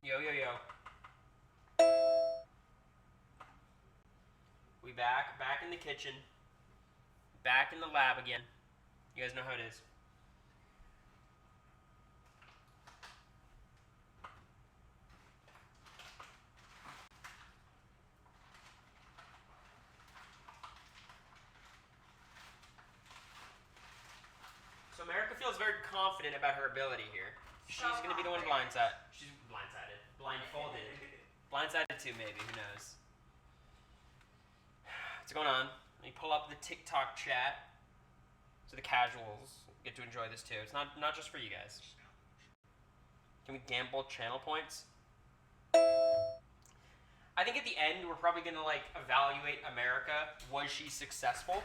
Yo, yo, yo. We back in the kitchen. Back in the lab again. You guys know how it is. So America feels very confident about her ability here. She's going to be the one blindsided. She's blindsided. Blindfolded. Blindsided too, maybe. Who knows? What's going on? Let me pull up the TikTok chat so the casuals get to enjoy this too. It's not just for you guys. Can we gamble channel points? I think at the end we're probably going to evaluate America. Was she successful?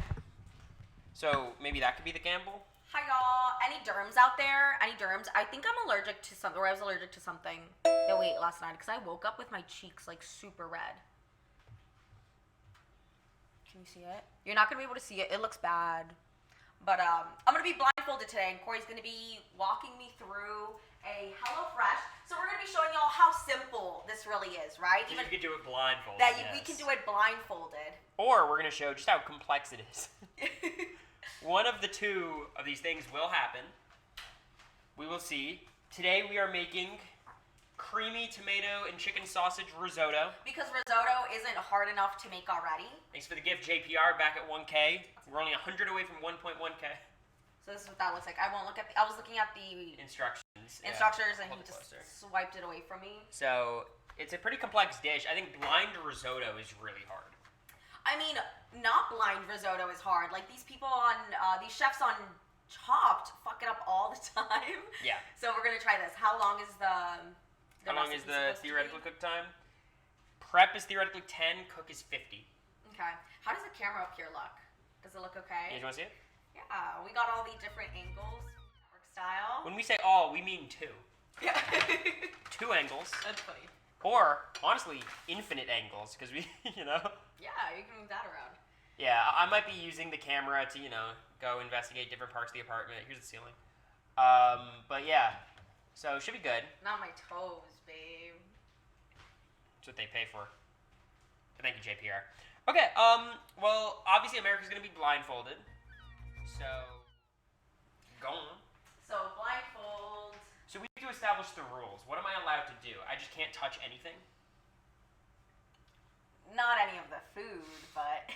So maybe that could be the gamble. Hi y'all. Any derms out there? Any derms? I think I'm allergic to something, or I was allergic to something that we ate last night because I woke up with my cheeks super red. Can you see it? You're not gonna be able to see it. It looks bad. But I'm gonna be blindfolded today, and Cory's gonna be walking me through a HelloFresh. So we're gonna be showing y'all how simple this really is, right? Even you can do it blindfolded. We can do it blindfolded. Or we're gonna show just how complex it is. One of the two of these things will happen. We will see. Today we are making creamy tomato and chicken sausage risotto. Because risotto isn't hard enough to make already. Thanks for the gift, JPR, back at 1K. We're only 100 away from 1.1K. So this is what that looks like. I won't look at I was looking at the instructions and he just swiped it away from me. So it's a pretty complex dish. I think blind risotto is really hard. I mean, not blind risotto is hard. Like these people on, these chefs on Chopped fuck it up all the time. Yeah. So we're gonna try this. How long is the How long is the theoretical cook time? Prep is theoretically 10, cook is 50. Okay. How does the camera up here look? Does it look okay? Yeah, you want to see it? Yeah, we got all the different angles, work style. When we say all, we mean two. Yeah. 2 angles. That's funny. Or, honestly, infinite angles, because we, Yeah, you can move that around. Yeah, I might be using the camera to, go investigate different parts of the apartment. Here's the ceiling. But yeah, so it should be good. Not my toes, babe. That's what they pay for. So thank you, JPR. Okay, well, obviously America's going to be blindfolded. So, go on. So, blindfold. So we have to establish the rules. What am I allowed to do? I just can't touch anything? Not any of the food, but...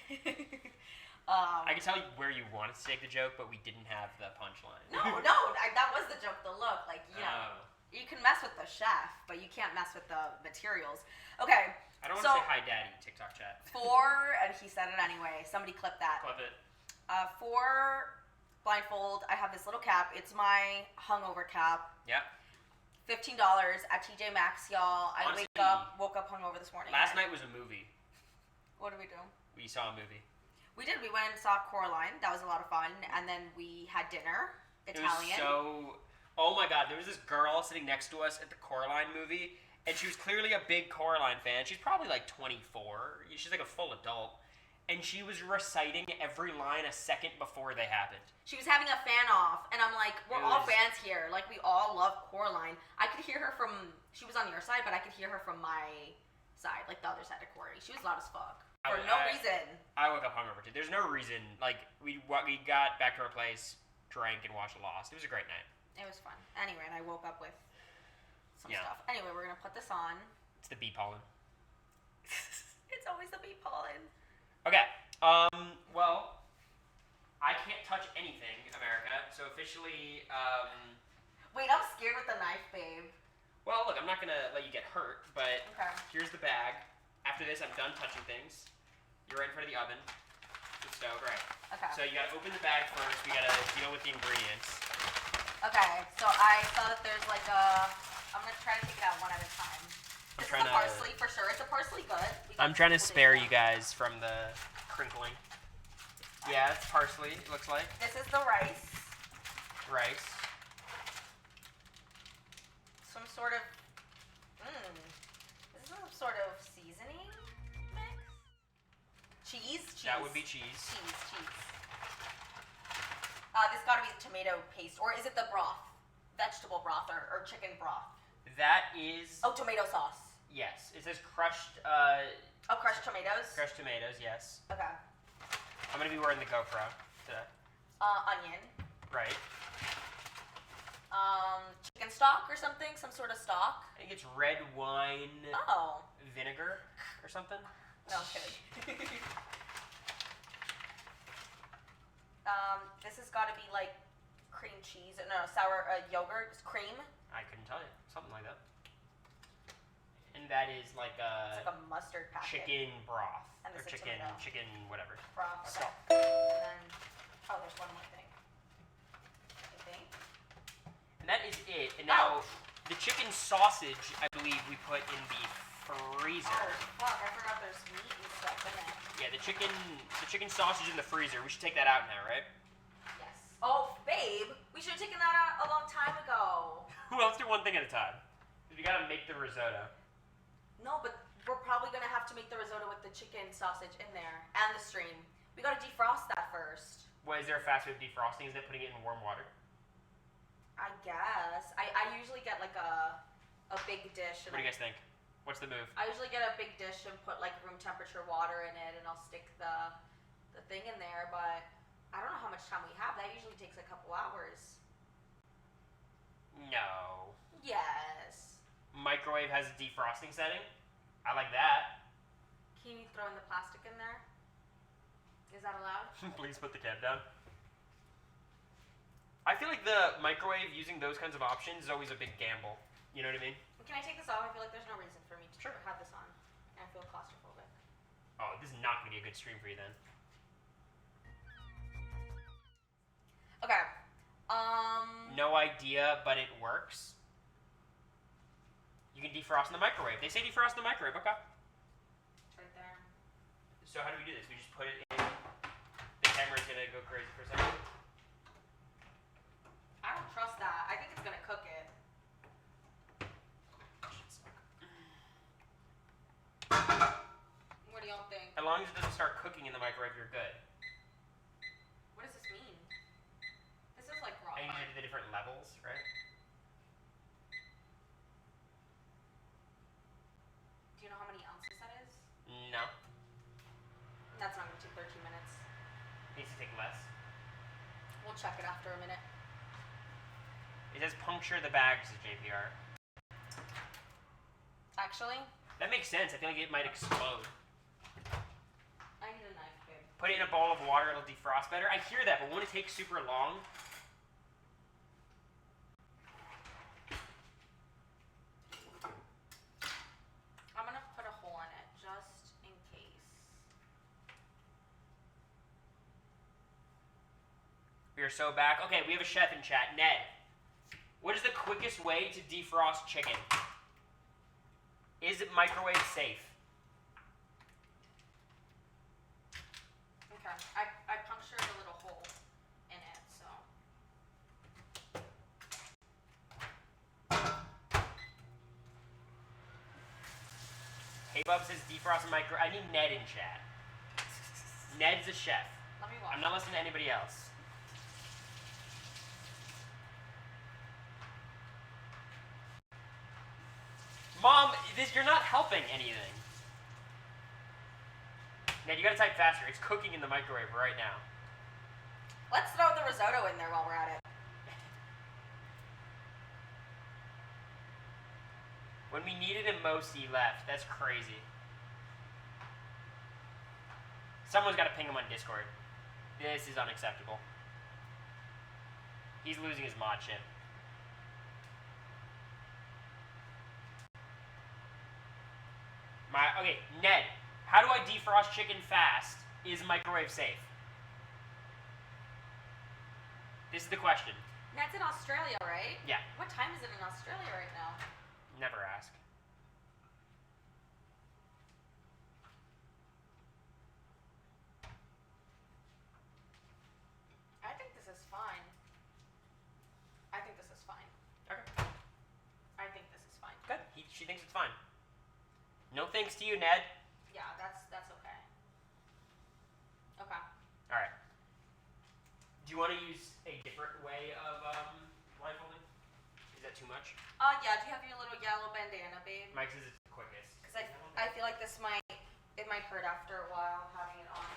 I can tell you where you wanted to take the joke, but we didn't have the punchline. No, that was the joke, the look. You can mess with the chef, but you can't mess with the materials. Okay. I don't want to say hi, daddy, TikTok chat. And he said it anyway. Somebody clip that. Clip it. For blindfold, I have this little cap. It's my hungover cap. Yeah. $15 at TJ Maxx, y'all. Honestly, woke up hungover this morning. Last night was a movie. What did we do? We saw a movie. We did. We went and saw Coraline. That was a lot of fun. And then we had dinner. Italian. It was oh my god, there was this girl sitting next to us at the Coraline movie, and she was clearly a big Coraline fan. She's probably 24. She's a full adult. And she was reciting every line a second before they happened. She was having a fan off, and I'm like, we're all fans here. We all love Coraline. I could hear her she was on your side, but I could hear her from my side, the other side of Cory. She was loud as fuck. For no reason. I woke up hungover too. There's no reason. We got back to our place, drank, and watched Lost. It was a great night. It was fun. Anyway, and I woke up with some stuff. Anyway, we're going to put this on. It's the bee pollen. It's always the bee pollen. Okay. Well, I can't touch anything, America. So officially, Wait, I'm scared with the knife, babe. Well, look, I'm not going to let you get hurt, but Here's the bag. After this, I'm done touching things. You're right in front of the oven. The stove, right. Okay. So you got to open the bag first. We got to deal with the ingredients. Okay, so I saw that there's I'm going to try to take it out one at a time. This is a parsley for sure. Is the parsley good? I'm trying to spare you guys from the crinkling. Yeah, it's parsley, it looks like. This is the rice. Rice. Some sort of, this is some sort of seasoning mix? Cheese? That would be cheese. Cheese. This gotta be the tomato paste, or is it the broth? Vegetable broth or chicken broth? That is... Oh, tomato sauce. Yes. It says crushed... Oh, crushed tomatoes? Crushed tomatoes, yes. Okay. I'm going to be wearing the GoPro today. Onion. Right. Chicken stock or something? Some sort of stock? I think it's red wine vinegar or something. No, I'm kidding. This has got to be like cream cheese. No, sour yogurt. Cream. I couldn't tell you. Something like that. And that is like a... It's like a mustard packet. Chicken broth. And Or this is chicken tomato. whatever. Broth. Okay. Stock. And then, there's one more thing. I think. And that is it. And now, the chicken sausage, I believe we put in the freezer. Oh, fuck. I forgot there's meat and stuff in it. Yeah, the chicken sausage in the freezer. We should take that out now, right? Yes. Oh, babe. We should have taken that out a long time ago. Well, let's do one thing at a time. Because we gotta make the risotto. No, but we're probably going to have to make the risotto with the chicken sausage in there. And the stream. We got to defrost that first. What, is there a fast way of defrosting? Is that putting it in warm water? I guess. I usually get like a big dish. And What do you guys think? What's the move? I usually get a big dish and put like room temperature water in it, and I'll stick the thing in there. But I don't know how much time we have. That usually takes a couple hours. No. Yes. Microwave has a defrosting setting. I like that. Can you throw in the plastic in there? Is that allowed? Please put the cap down. I feel like the microwave using those kinds of options is always a big gamble. You know what I mean? Can I take this off? I feel like there's no reason for me to have this on. And I feel claustrophobic. Oh, this is not going to be a good stream for you then. Okay. No idea, but it works. You can defrost in the microwave. They say defrost in the microwave. Okay. It's right there. So how do we do this? We just put it in. The camera's going to go crazy for a second. I don't trust that. I think it's gonna cook it. What do y'all think? As long as it doesn't start cooking in the microwave, you're good. What does this mean? This is like raw. I need to do the different levels, right? Do you know how many ounces that is? No. That's not gonna take 13 minutes. Needs to take less. We'll check it after a minute. It says puncture the bags at JPR. Actually, That makes sense. I feel like it might explode. I need a knife, babe. Put it in a bowl of water, it'll defrost better. I hear that, but won't it take super long? I'm gonna put a hole in it just in case. We are so back. Okay, we have a chef in chat. Ned, what is the quickest way to defrost chicken? Is it microwave safe? Okay, I punctured a little hole in it, so. Hey Bub says defrost and micro. I need Ned in chat. Ned's a chef. Let me watch. I'm not listening to anybody else. Mom, you're not helping anything. Ned, you gotta type faster. It's cooking in the microwave right now. Let's throw the risotto in there while we're at it. When we needed him most, he left. That's crazy. Someone's gotta ping him on Discord. This is unacceptable. He's losing his mod chip. Okay, Ned, how do I defrost chicken fast? Is microwave safe? This is the question. Ned's in Australia, right? Yeah. What time is it in Australia right now? Never ask. I think this is fine. I think this is fine. Okay. I think this is fine. Good. She thinks it's fine. No thanks to you, Ned. Yeah, that's okay. Okay. All right. Do you want to use a different way of blindfolding? Is that too much? Yeah. Do you have your little yellow bandana, babe? Mike says it's the quickest. Because I feel like this might hurt after a while having it on.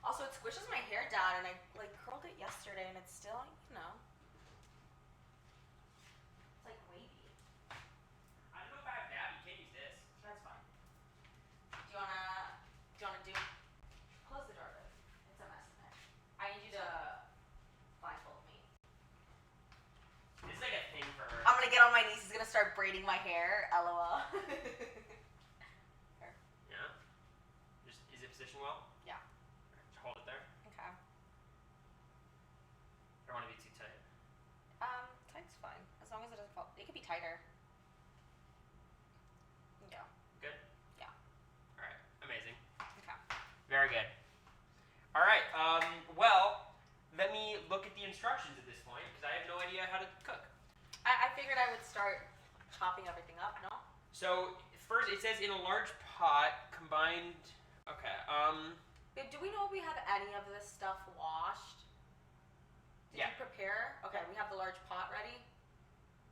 Also, it squishes my hair down, and I like curled it yesterday, and it's still, you know, it's like wavy. I don't know if I have that. You can't use this. That's fine. Do you wanna do? Close the door, babe. It's a mess in there. I need you to blindfold me. This is like a thing for her. I'm gonna get on my knees. He's gonna start braiding my hair. LOL. Yeah. Just is it positioned well? Yeah. Just hold it there. Okay. I don't want to be too tight. Tight's fine as long as it doesn't fall. It could be tighter. Yeah. Good? Yeah. Alright. Amazing. Okay. Very good. Alright, well, let me look at the instructions at this point, because I have no idea how to cook. I figured I would start chopping everything up. No. So, first it says in a large pot, combined, okay, Babe, do we know if we have any of this stuff washed? Did Yeah. you prepare? Okay, we have the large pot ready?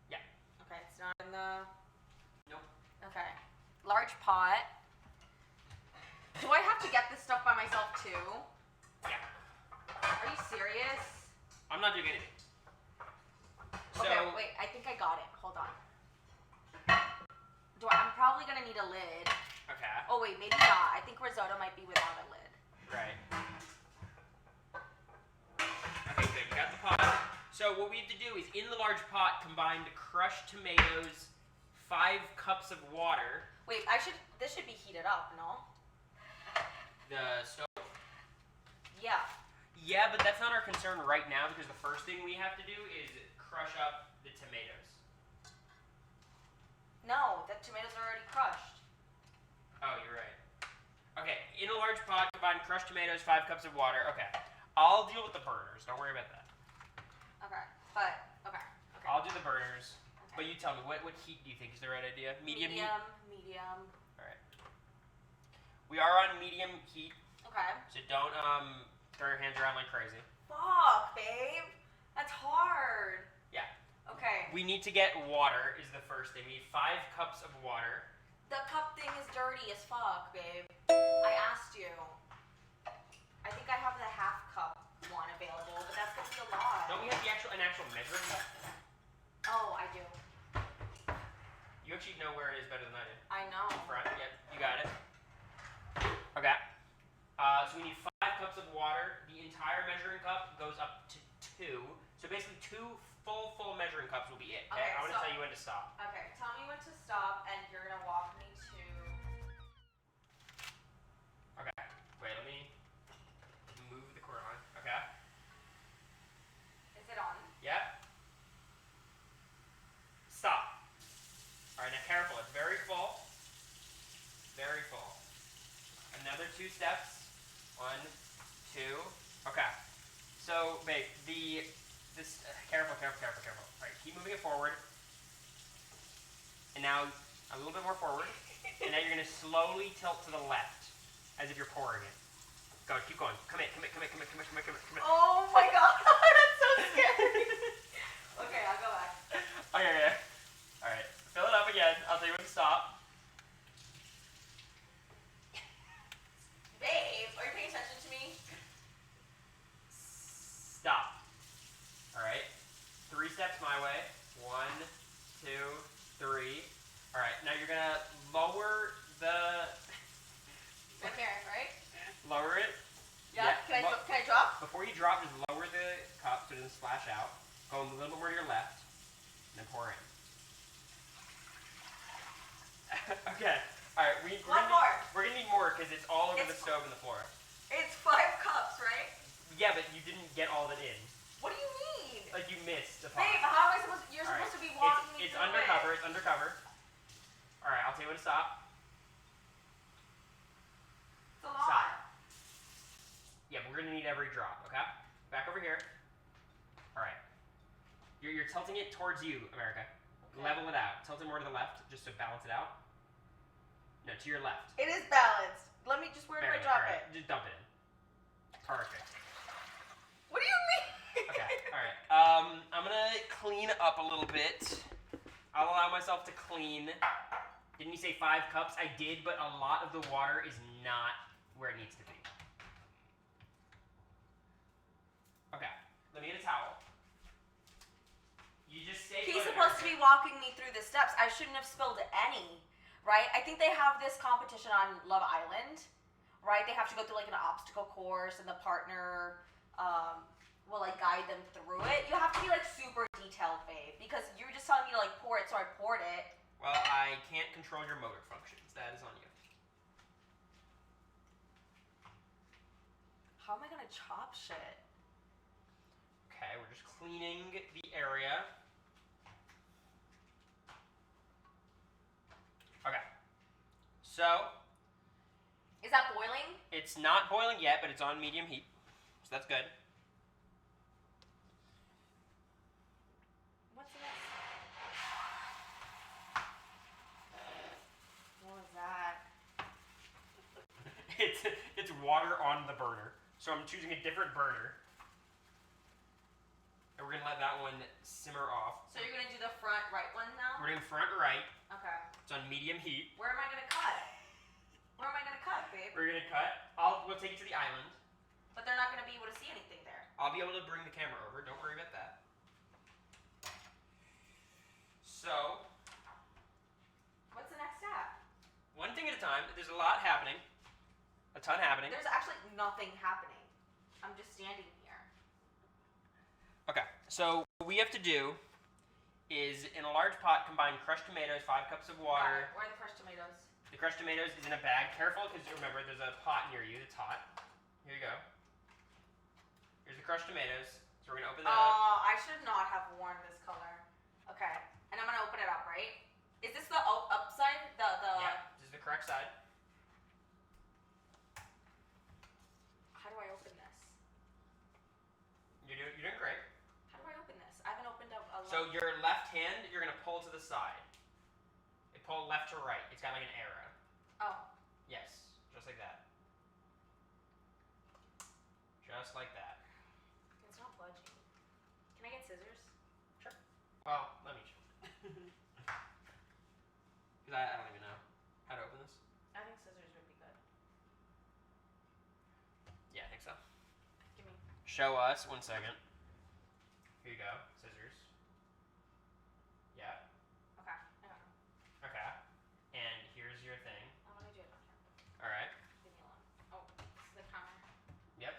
Yeah. Okay, it's not in the... Nope. Okay. Large pot. Do I have to get this stuff by myself too? Yeah. Are you serious? I'm not doing anything. So, Okay, wait, I think I got it. Hold on. I'm probably gonna need a lid. okay, Oh wait, maybe not. I think risotto might be without a lid. right. Okay, good, we got the pot. So what we have to do is, in the large pot, combine the crushed tomatoes, 5 cups of water, Wait, this should be heated up, no? the stove. Yeah. Yeah, but that's not our concern right now, because the first thing we have to do is crush up the tomatoes. No, the tomatoes are already crushed. Oh, you're right. Okay, in a large pot, combine crushed tomatoes, 5 cups of water. Okay, I'll deal with the burners. Don't worry about that. Okay, but okay. I'll do the burners. Okay. But you tell me, what heat do you think is the right idea? Medium heat? Medium. Alright. We are on medium heat, Okay. so don't throw your hands around like crazy. Fuck, babe. That's hard. Yeah. Okay. We need to get water is the first thing. We need 5 cups of water. The cup thing is dirty as fuck, babe. I asked you. I think I have the half cup one available, but that's gonna be a lot. Don't we have an actual measuring cup? Oh, I do. You actually know where it is better than I do. I know. Front, yep, you got it. Okay. So we need 5 cups of water. The entire measuring cup goes up to 2. So basically 2 full measuring cups will be it. Okay? Okay, I'm gonna so- tell you when to stop. Okay, tell me when to stop, and you're gonna walk me to. Okay. Wait, let me move the cord on. Okay. Is it on? Yep. Stop. Alright, now careful. It's very full. Very full. Another 2 steps. 1, 2. Okay. So, babe, careful. Alright, keep moving it forward. And now, a little bit more forward. And now you're going to slowly tilt to the left, as if you're pouring it. Go, keep going. Come in. Oh my god, that's so scary. Okay, I'll go back. Okay. Alright, fill it up again. I'll tell you when to stop. Babe, are you paying attention to me? Stop. Alright. 3 steps my way. 1, 2, 3. Alright, now you're gonna lower the... I'm here, right? Lower it. Yeah. Can I drop? Before you drop, just lower the cup so it doesn't splash out. Go a little bit more to your left. And then pour in. Okay. Alright, we're gonna need more because it's all over the stove and the floor. It's 5 cups, right? Yeah, but you didn't get all of it in. What do you mean? Like you missed the pot. Babe, how am I supposed to, you're All right. supposed to be walking me It's through undercover. it. It's undercover. All right, I'll tell you when to stop. It's a lot. Stop. Yeah, but we're gonna need every drop. Okay. Back over here. All right. You're tilting it towards you, America. Okay. Level it out. Tilt it more to the left, just to balance it out. No, to your left. It is balanced. Let me just, where do I drop All right. it? Just dump it in. Perfect. What do you mean? Okay. All Alright, I'm gonna clean up a little bit. I'll allow myself to clean. Didn't you say 5 cups? I did, but a lot of the water is not where it needs to be. Okay, let me get a towel. You just say. He's supposed to be walking me through the steps. I shouldn't have spilled any, right? I think they have this competition on Love Island, right? They have to go through like an obstacle course, and the partner will like guide them through it. You have to be like super detailed, babe, because you're just telling me to like pour it, so I poured it. Well, I can't control your motor functions. That is on you. How am I gonna chop shit? Okay, we're just cleaning the area. Okay. So. Is that boiling? It's not boiling yet, but it's on medium heat. So that's good. What's in it? What was that? It's water on the burner. So I'm choosing a different burner. And we're gonna let that one simmer off. So you're gonna do the front right one now? We're doing front right. Okay. It's on medium heat. Where am I gonna cut? Where am I gonna cut, babe? We're gonna cut. We'll take you to the island. But they're not gonna be able to see anything there. I'll be able to bring the camera over. Don't worry about that. So. What's the next step? One thing at a time. There's a lot happening. A ton happening. There's actually nothing happening. I'm just standing here. Okay. So what we have to do is, in a large pot, combine crushed tomatoes, 5 cups of water. Where are the crushed tomatoes? The crushed tomatoes is in a bag. Careful, because remember, there's a pot near you that's hot. Here you go. Here's the crushed tomatoes. So we're going to open that up. Oh, I should not have worn this color. Okay. And I'm going to open it up, right? Is this the upside? Yeah, this is the correct side. How do I open this? You're doing great. How do I open this? I haven't opened up a lot. So your left hand, you're going to pull to the side. Pull left to right. It's got like an arrow. Oh. Yes, just like that. Just like that. It's not budging. Can I get scissors? Sure. Well, let me show you. Because I don't even know how to open this. I think scissors would be good. Yeah, I think so. Give me. Show us. 1 second. Here you go. Scissors. Yeah. Okay. I got them. Okay. And here's your thing. I want to do it on camera. Alright. Leave me alone. Oh, this is the counter. Yep.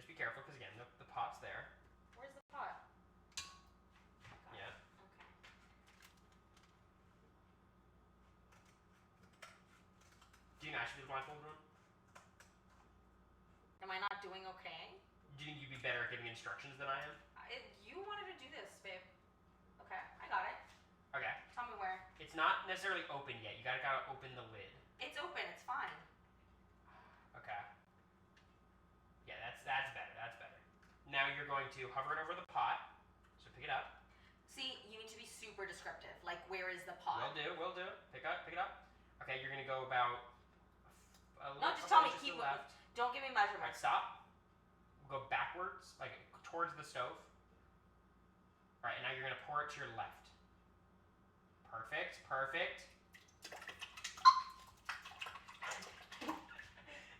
Just be careful, because again, the pot's there. Where's the pot? Got Yeah. it. Okay. Do you think I should do the blindfold one? Am I not doing okay? Do you think you'd be better at giving instructions than I am? You wanted to do this, babe. Okay, I got it. Okay. Tell me where. It's not necessarily open yet. You gotta kind of open the lid. It's open. It's fine. Okay. Yeah, that's better. That's better. Now you're going to hover it over the pot. So pick it up. See, you need to be super descriptive. Like, where is the pot? Will do. Pick it up. Okay, you're gonna go about No, just tell me. to the Keep. left. Don't give me Alright, measurements. stop. We'll go backwards, like towards the stove. Alright, and now you're gonna pour it to your left. Perfect.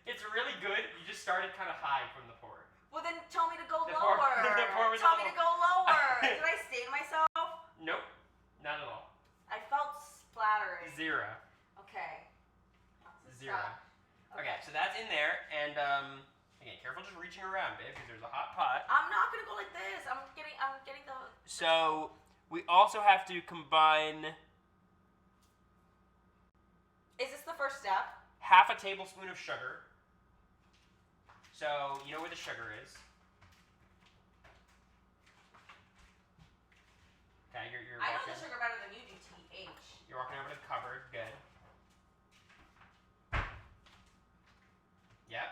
It's really good. You just started kind of high from the pour. Well, then tell me to go The lower. pour was Tell a me to little- go lower. Did I stain myself? Nope, not at all. I felt splattering. 0. Okay. 0. Okay, so that's in there, and again, careful just reaching around, babe, because there's a hot pot. I'm not gonna go like this. I'm getting the. So we also have to combine Is this the first step? half a tablespoon of sugar. So you know where the sugar is. Okay, you're I know walking. the sugar better than you do, TH. You're walking over to the cupboard. Good. Yep.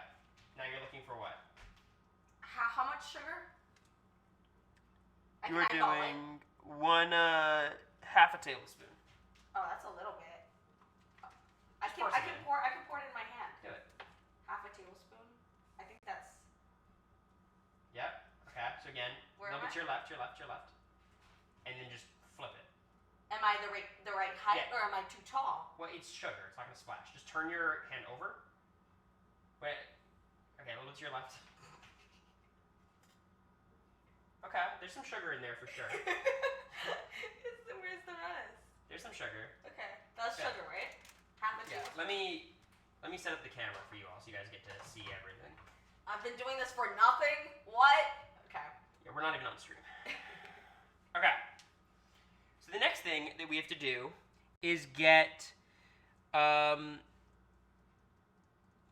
Now you're looking for what? How much sugar? You were doing half a tablespoon. Oh, that's a little bit. I pour can some in. pour it in my hand. Do it. Half a tablespoon. I think that's. Yep. Okay. So again, Where Where No, am but I? to your left, and then just flip it. Am I the right height, Yeah. or am I too tall? Well, it's sugar. It's not gonna splash. Just turn your hand over. Wait. Okay, a little bit to your left. Okay, there's some sugar in there for sure. Where's the rest? There's some sugar. Okay, that's Yeah. sugar, right? Half a Yeah. tablespoon. Let me set up the camera for you all, so you guys get to see everything. I've been doing this for nothing. What? Okay. Yeah, we're not even on stream. Okay. So the next thing that we have to do is get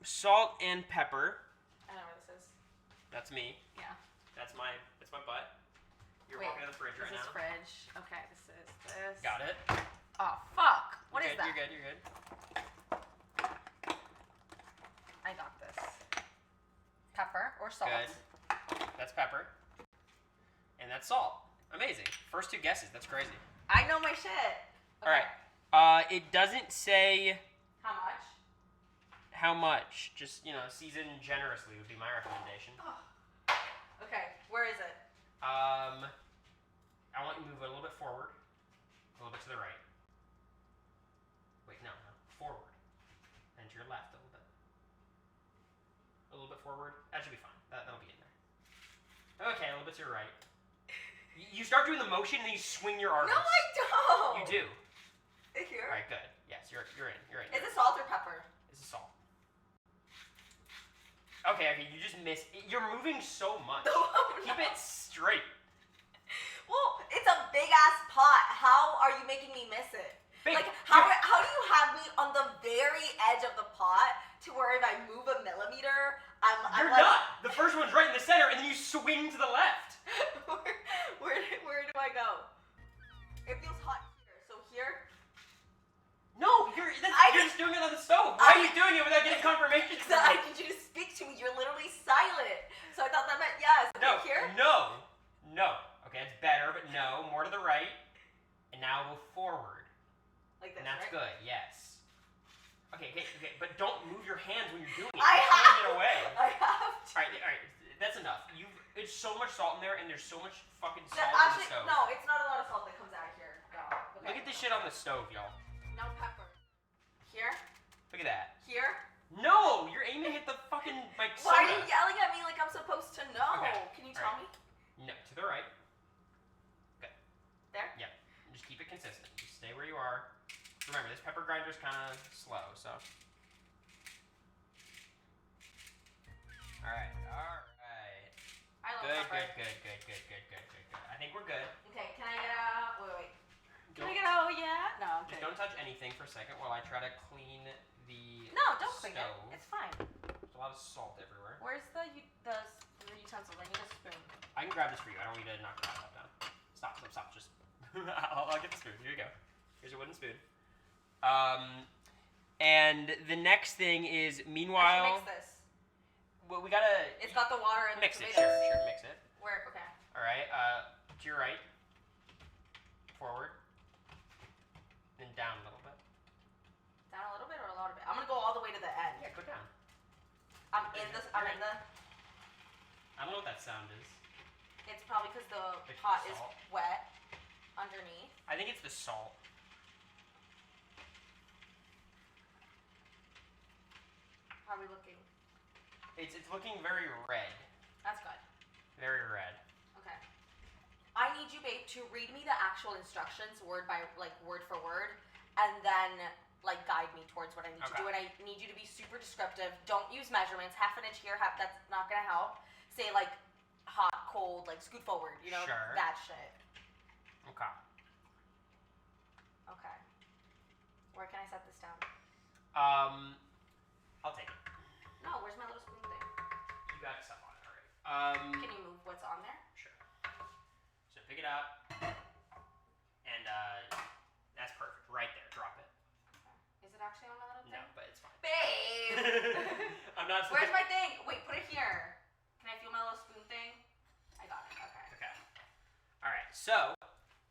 salt and pepper. I know where this is. That's me. Yeah. That's my butt. You're Wait, walking to the fridge right This is now. fridge. Okay, this is this. Got it. Oh, fuck. What You're is good, that? You're good. I got this. Pepper or salt? Good. That's pepper. And that's salt. Amazing. First two guesses. That's crazy. I know my shit. Okay. All right. It doesn't say How much? how much. Just, season generously would be my recommendation. Oh. Okay, where is it? I want you to move a little bit forward, a little bit to the right. Wait, no, forward. And to your left a little bit. A little bit forward. That should be fine. That'll be in there. Okay, a little bit to your right. You start doing the motion and then you swing your arms. No, I don't. You do. Here? All right, good. Yes, you're in. Is it salt or pepper? This is salt. Okay, you just missed. You're moving so much. No, I'm Keep not. it straight. Well, it's a big ass pot. How are you making me miss it? Big. Like, how do you have me on the very edge of the pot to where if I move a millimeter, I'm You're like, not. The first one's right in the center, and then you swing to the left. where do I go? It feels hot here. So here? No, you're just doing it on the stove. Why are you doing it without getting confirmation? Because I need you to speak to me. You're literally silent. So I thought that meant yes. No, Here? no. Okay, it's better, but no. More to the right. And now go forward. Like this, And that's right? good, yes. Okay, but don't move your hands when you're doing it. I You're have throwing it away. I have to. All right, that's enough. It's so much salt in there, and there's so much fucking No, salt actually, in the stove. no, it's not a lot of salt that comes out of here. No. Okay. Look at this shit on the stove, y'all. No pepper. Here? Look at that. Here? No, you're aiming at the fucking Why soda. are you yelling at me like I'm supposed to know? Okay, Can you all tell me? No, to the right. Good. There? Yeah. Just keep it consistent. Just stay where you are. Remember, this pepper grinder's kind of slow, so. All right. I love Good. pepper. I think we're good. Okay, can I get a... Wait. Can Don't- I get a... Oh, yeah? No, Just okay. don't touch anything for a second while I try to clean the No, don't clean it. stove. It's fine. There's a lot of salt everywhere. Where's the utensil? I need a spoon. I can grab this for you. I don't need to knock that down. Stop. Just, I'll get the spoon. Here you go. Here's a wooden spoon. And the next thing is, I meanwhile, should mix this. well, we gotta It's got the water and mix the it. tomatoes. Sure, mix it. Where? Okay. All right. To your right, forward, then down a little bit. Down a little bit or a lot of it? I'm gonna go all the way to the end. Yeah, go down. I'm in the... I don't know what that sound is. It's probably because the It's pot is salt. wet underneath. I think it's the salt. How are we looking? It's looking very red. That's good. Very red. Okay. I need you, babe, to read me the actual instructions word for word, and then guide me towards what I need to Okay. do. And I need you to be super descriptive. Don't use measurements. Half an inch here, that's not gonna help. Say hot, cold, scoot forward. Sure. That shit. Okay. Okay. Where can I set this down? I'll take it. No, where's my little spoon thing? You got stuff on it already. Can you move what's on there? Sure. So pick it up, and that's perfect. Right there. Drop it. Is it actually on my little thing? No, but it's fine. Babe! I'm not. Where's my thing? Wait, put it here. Can I feel my little spoon thing? I got it. Okay. Okay. All right. So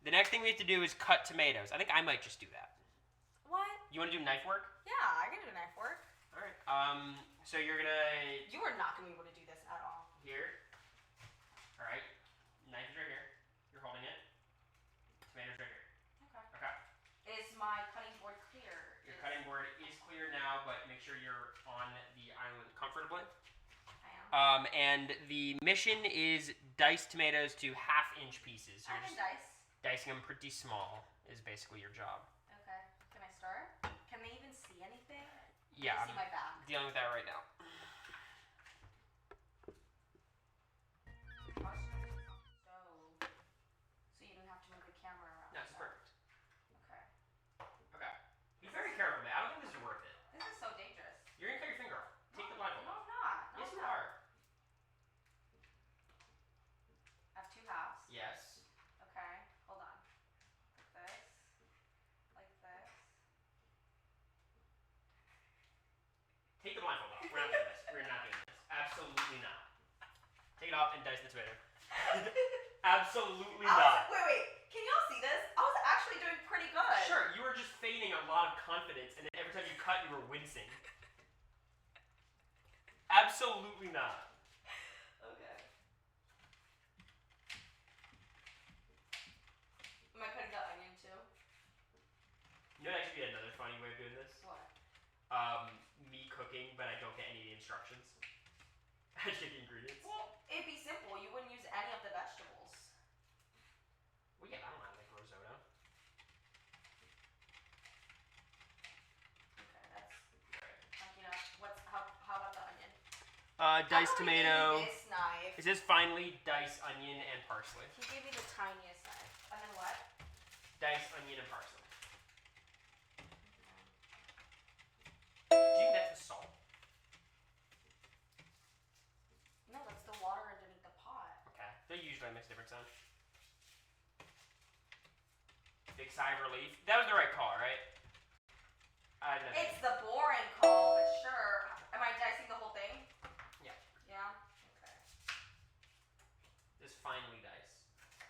the next thing we have to do is cut tomatoes. I think I might just do that. What? You want to do knife work? Yeah, I can do knife work. All right. So you're gonna You are not gonna be able to do this at all. here. All right. Knife is right And the mission is dice tomatoes to half-inch pieces. I can dice. Dicing them pretty small is basically your job. Okay. Can I start? Can they even see anything? Yeah. Can they see my back? Dealing with that right now. So you don't have to move the camera around. That's perfect. Okay. Okay. Be very careful, man. I don't think this is worth it. This is so dangerous. You're gonna cut your finger off. Take the blindfold off. No, I'm not. No, Yes, I'm you not. are. I have 2 halves. Yes. Okay. Hold on. Like this. Like this. Take the blindfold off. We're not doing this. We're not doing this. Absolutely not. Take it off and dice the tomato. Absolutely not. Wait. Can y'all see this? I was actually doing pretty good. Sure, you were just feigning a lot of confidence, and then every time you cut, you were wincing. Absolutely not. Okay. Am I cutting the onion too? You know what actually be another funny way of doing this? What? Me cooking, but I don't get any of the instructions. I just get the ingredients. Well, it'd be simple. You wouldn't use any of the vegetables. Well, yeah, I don't mind like risotto. Okay, that's chunky enough. How about the onion? Diced tomato. This knife. It says finely diced onion and parsley. He gave me the tiniest knife. And then what? Diced onion and parsley. Do you think that's the salt? No, that's the water underneath the pot. Okay. They usually makes a different sound. Big sigh of relief. That was the right call, right? It's the boring call, but sure. Am I dicing the whole thing? Yeah. Yeah? Okay. Just finely diced. Okay.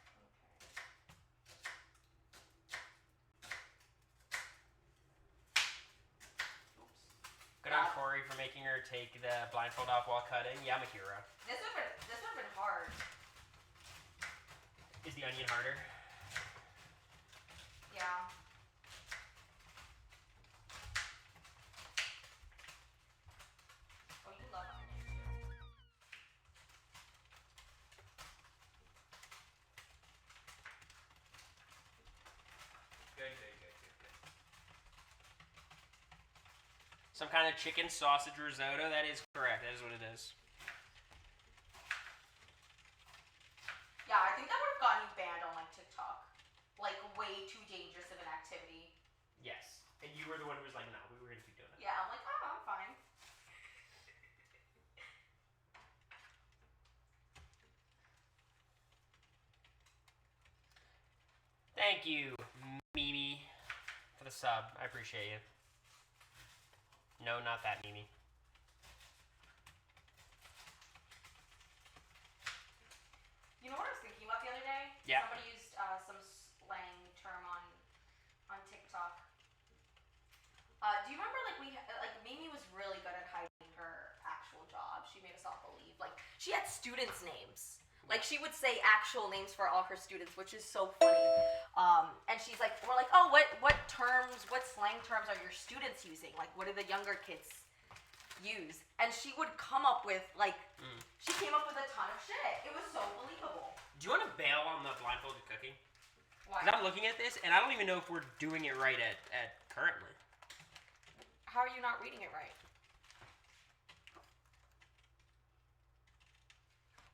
Oops. Good on Cory for making her take the blindfold off while cutting. Yeah, I'm a hero. This would've been hard. Is the onion harder? Yeah. Oh, you love onions too. Good. Some kind of chicken sausage risotto. That is correct. That is what it is. Yeah, I think that would have gotten you banned on like TikTok. Like way too dangerous of an activity. Yes. And you were the one who was like, no, we were going to keep doing it. Yeah, I'm like, oh, I'm fine. Thank you, Mimi, for the sub. I appreciate you. No, not that Mimi. You know what I was thinking about the other day? Yeah. Somebody used some slang term on TikTok. Do you remember like Mimi was really good at hiding her actual job. She made us all believe like she had students' names. Like she would say actual names for all her students, which is so funny. And she's like, we're like, oh, what slang terms are your students using? Like, what do the younger kids use? And she would come up with she came up with a ton of shit. It was so believable. Do you want to bail on the blindfolded cooking? Why? Because I'm looking at this, and I don't even know if we're doing it right at currently. How are you not reading it right?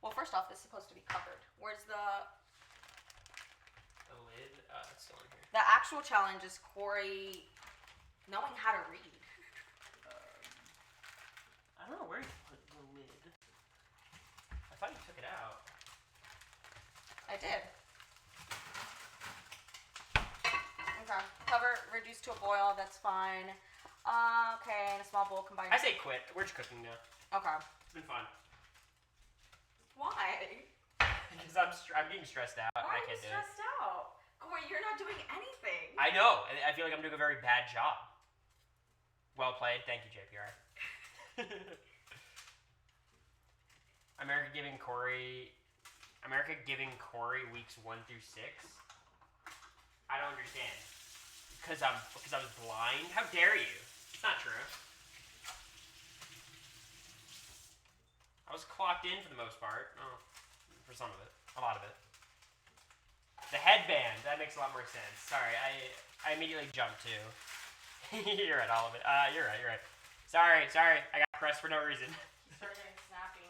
Well, first off, it's supposed to be covered. Where's the lid? It's still in here. The actual challenge is Cory knowing how to read. I don't know where you put the lid. I thought you took it out. I did. Okay. Cover, reduce to a boil. That's fine. Okay, in a small bowl combined. I say quit. We're just cooking now. Okay. It's been fun. Why? Because I'm getting stressed out. Why I are you can't do it. stressed out? Cory, you're not doing anything. I know. I feel like I'm doing a very bad job. Well played. Thank you, JPR. America giving Cory weeks 1 through 6. I don't understand. Because I was blind. How dare you? It's not true. I was clocked in for the most part. Oh, for some of it. A lot of it. The headband. That makes a lot more sense. Sorry, I immediately jumped to. You're right, all of it. You're right. Sorry. I got pressed for no reason. Started getting snappy.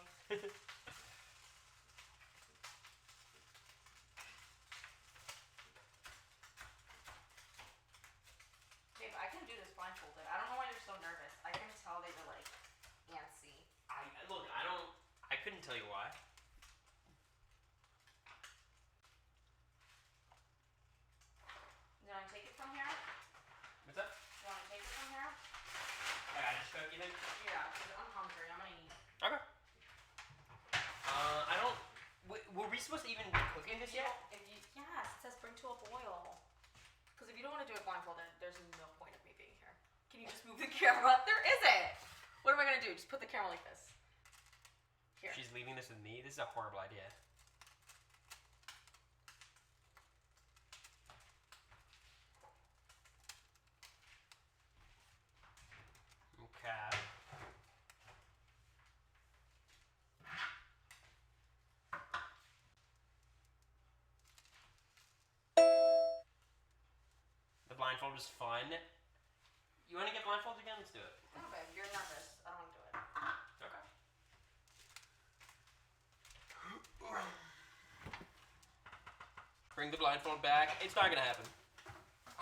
Babe, I can do this blindfolded. I don't know why you're so nervous. I can tell that you're like antsy. Look, I couldn't tell you why. Do you want to take it from here? What's up? Do you want to take it from here? Like I just cooked you then? Yeah, because I'm hungry. I'm going to eat. Okay. I don't... Were we supposed to even be cooking this yet? Yes, it says bring to a boil. Because if you don't want to do it blindfolded, there's no point of me being here. Can you just move the camera? There isn't. What am I going to do? Just put the camera like this. Here. She's leaving this with me? This is a horrible idea. Okay. The blindfold was fun. You want to get blindfolded again? Let's do it. No, babe, you're nervous. I don't want to do it. Okay. Bring the blindfold back. It's not gonna happen.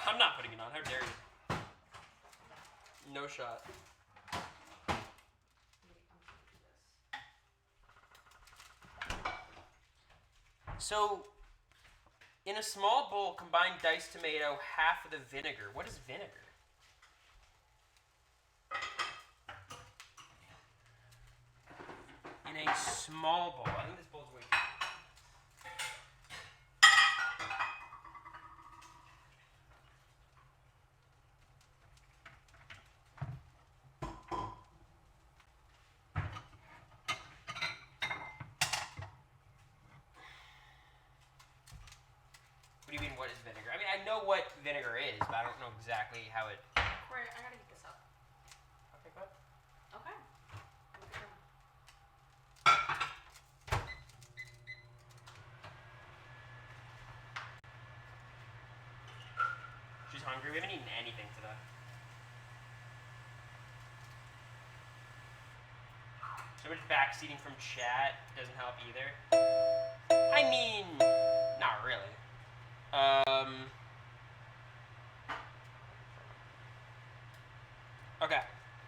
I'm not putting it on. How dare you? No shot. So, in a small bowl, combine diced tomato, half of the vinegar. What is vinegar? In a small bowl. I think this bowl's way. What do you mean, what is vinegar? I mean, I know what vinegar is, but I don't know exactly how it... Corey, I gotta heat this up. Okay, go ahead. Okay. She's hungry. We haven't eaten anything today. So much backseating from chat doesn't help either. I mean, not really. Okay,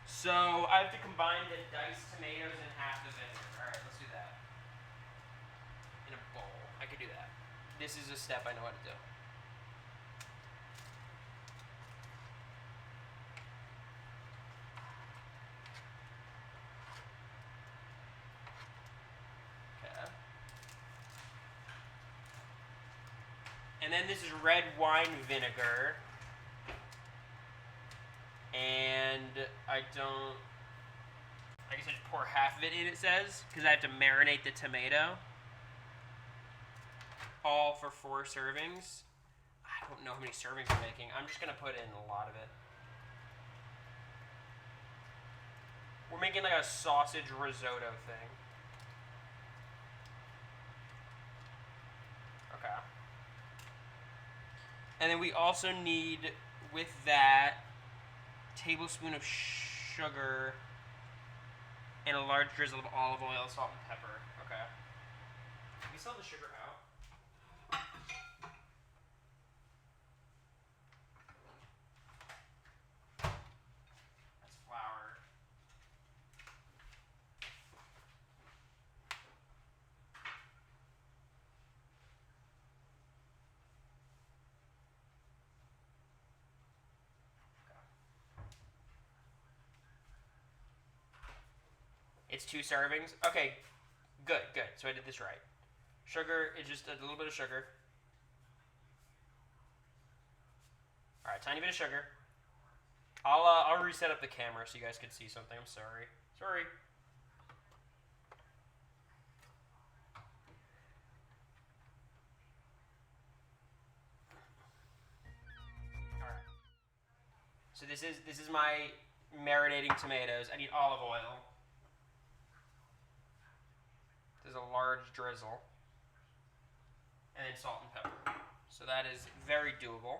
so I have to combine the diced tomatoes and half the vinegar. Alright, let's do that. In a bowl. I could do that. This is a step I know how to do. Okay. And then this is red wine vinegar. And I guess I just pour half of it in, it says, because I have to marinate the tomato. All for 4 servings. I don't know how many servings we're making. I'm just going to put in a lot of it. We're making like a sausage risotto thing. Okay. And then we also need, with that, tablespoon of sugar and a large drizzle of olive oil, salt, and pepper. Okay. Can we sell the sugar out? That's flour. It's 2 servings. Okay, good. So I did this right. Sugar is just a little bit of sugar. All right, tiny bit of sugar. I'll reset up the camera so you guys can see something. I'm sorry. All right. So this is my marinating tomatoes. I need olive oil. is a large drizzle. And then salt and pepper. So that is very doable.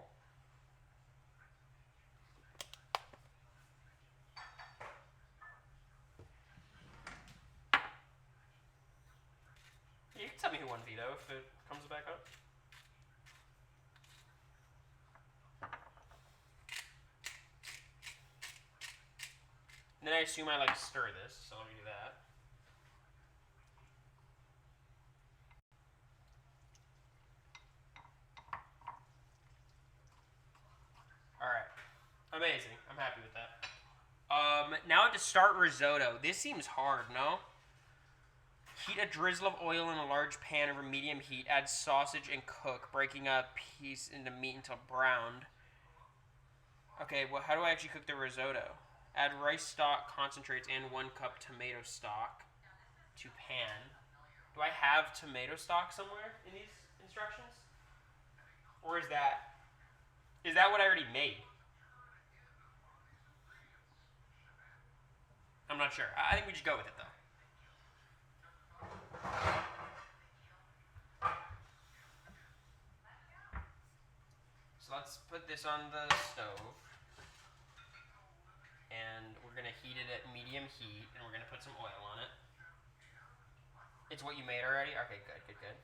You can tell me who won veto if it comes back up. And then I assume I like stir this, so let me do that. Alright. Amazing. I'm happy with that. Now I have to start risotto. This seems hard, no? Heat a drizzle of oil in a large pan over medium heat. Add sausage and cook, breaking a piece into meat until browned. Okay, well, how do I actually cook the risotto? Add rice stock concentrates and 1 cup tomato stock to pan. Do I have tomato stock somewhere in these instructions? Or is that what I already made? I'm not sure. I think we just go with it, though. So let's put this on the stove. And we're going to heat it at medium heat, and we're going to put some oil on it. It's what you made already? Okay, good.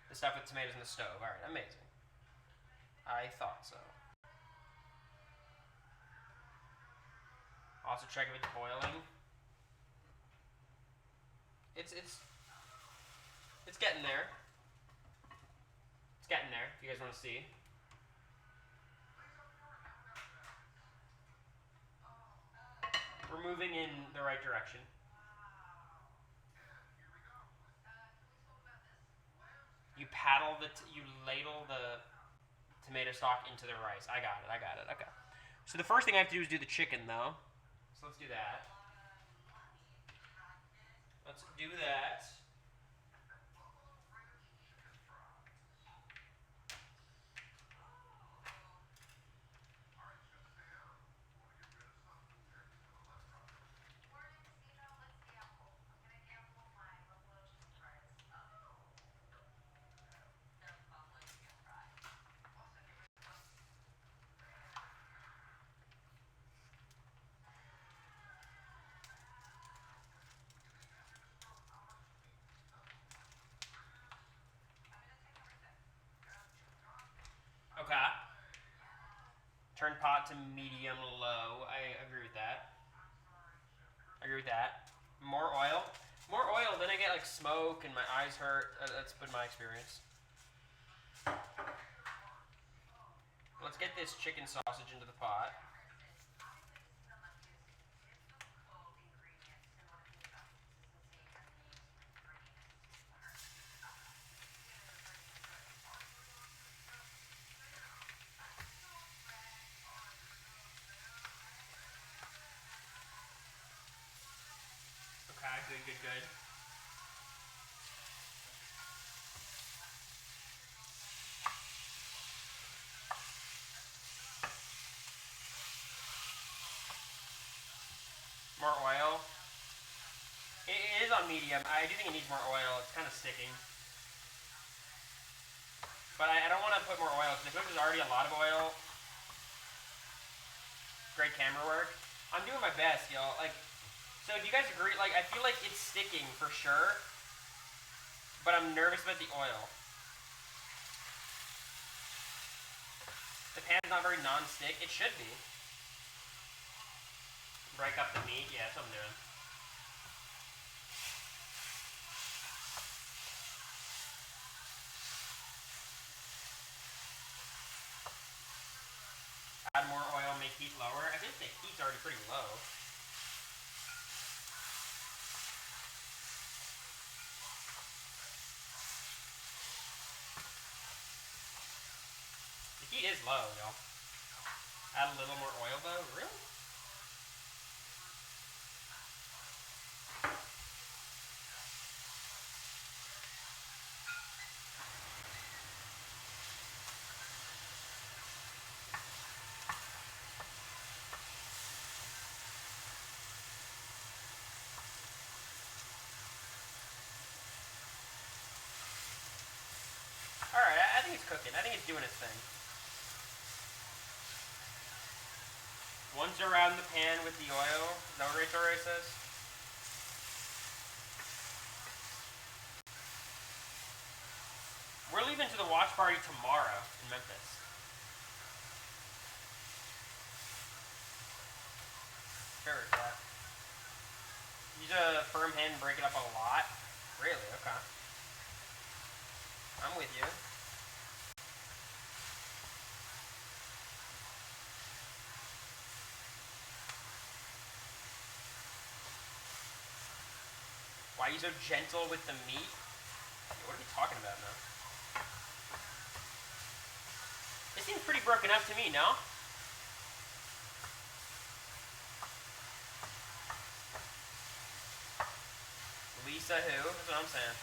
The stuff with tomatoes in the stove. Alright, amazing. I thought so. Also check if it's boiling. It's getting there. It's getting there, if you guys want to see. We're moving in the right direction. You ladle the tomato stock into the rice. I got it. Okay. So the first thing I have to do is do the chicken, though. So let's do that. Okay. Turn pot to medium low. I agree with that. More oil, then I get like smoke and my eyes hurt. That's been my experience. Let's get this chicken sausage into the pot. Okay, good. More oil. It is on medium. I do think it needs more oil. It's kind of sticking. But I don't want to put more oil because there's already a lot of oil. Great camera work. I'm doing my best, y'all. So do you guys agree? I feel like it's sticking for sure, but I'm nervous about the oil. The pan's not very non-stick. It should be. Break up the meat. Yeah, that's what I'm doing. Add more oil, make heat lower. I think the heat's already pretty low. The heat is low, y'all. Add a little more oil though. Really? Alright, I think it's cooking. I think it's doing its thing. Once around the pan with the oil. Is that what Rachel Ray says? We're leaving to the watch party tomorrow in Memphis. Sure is that. Use a firm hand and break it up a lot? Really? Okay. I'm with you. Why are you so gentle with the meat? What are we talking about now? It seems pretty broken up to me, no? Lisa who? That's what I'm saying.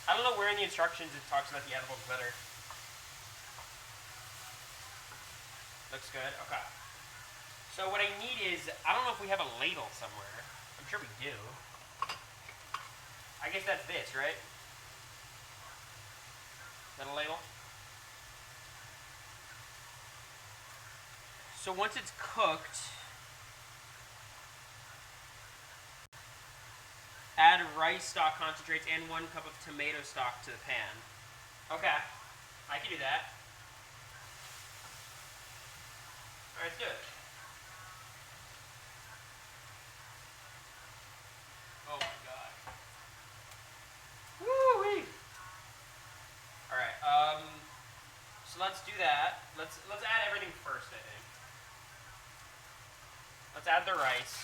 I don't know where in the instructions it talks about the edible glitter. Looks good? Okay. So what I need is, I don't know if we have a ladle somewhere. I'm sure we do. I guess that's this, right? Is that a ladle? So once it's cooked, add rice stock concentrates and 1 cup of tomato stock to the pan. Okay, I can do that. Alright, let's do it. Oh my god. Woo-wee! Alright, so let's do that. Let's add everything first, I think. Let's add the rice.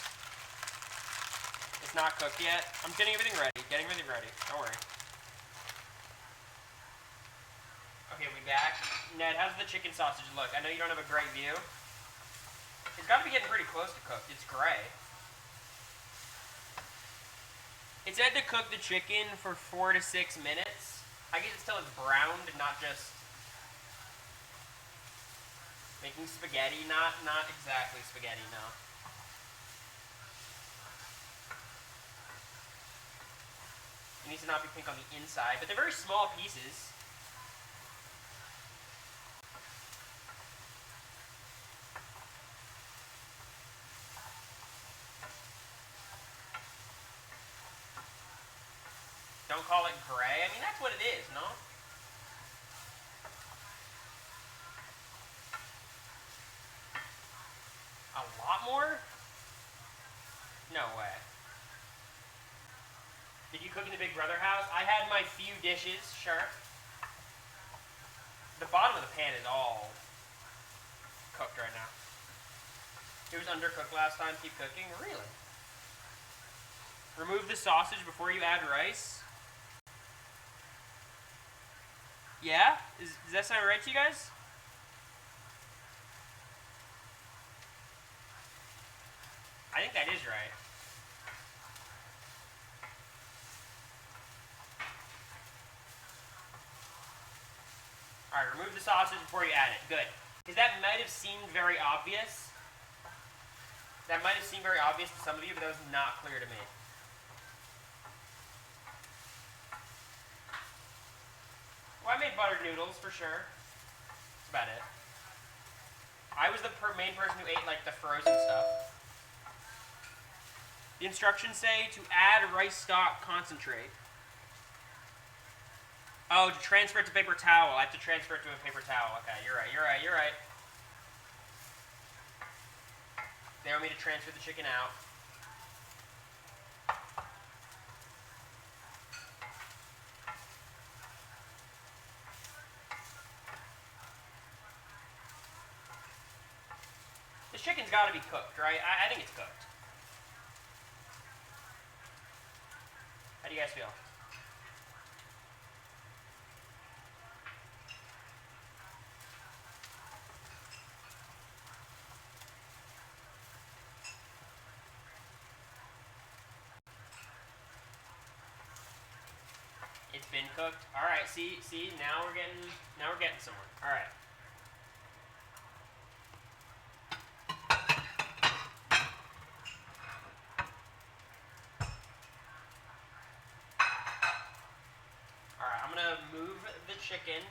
It's not cooked yet. I'm getting everything ready. Don't worry. Okay, we back. Ned, how's the chicken sausage look? I know you don't have a great view. It's got to be getting pretty close to cooked. It's gray. It said to cook the chicken for 4 to 6 minutes. I guess it's till it's browned and not just making spaghetti. Not exactly spaghetti, no. It needs to not be pink on the inside, but they're very small pieces. Don't call it gray. I mean, that's what it is, no? A lot more? No way. Did you cook in the Big Brother house? I had my few dishes, sure. The bottom of the pan is all cooked right now. It was undercooked last time. Keep cooking? Really? Remove the sausage before you add rice? Yeah? Does that sound right to you guys? I think that is right. Alright, remove the sausage before you add it. Good. Because that might have seemed very obvious. That might have seemed very obvious to some of you, but that was not clear to me. Well, I made buttered noodles, for sure. That's about it. I was the main person who ate, like, the frozen stuff. The instructions say to add rice stock concentrate. Oh, to transfer it to paper towel. I have to transfer it to a paper towel. Okay, you're right. They want me to transfer the chicken out. This chicken's got to be cooked, right? I think it's cooked. How do you guys feel? It's been cooked. All right, see, now we're getting somewhere. All right. All right, I'm gonna move chicken.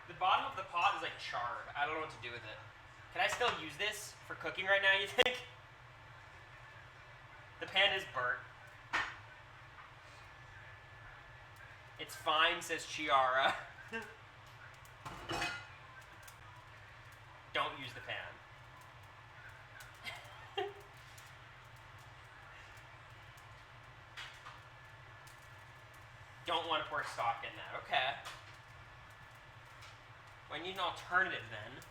The bottom of the pot is like charred. I don't know what to do with it. Can I still use this for cooking right now, you think? The pan is burnt. It's fine, says Chiara. Don't use the pan. Don't want to pour stock in that. Okay. I need an alternative then.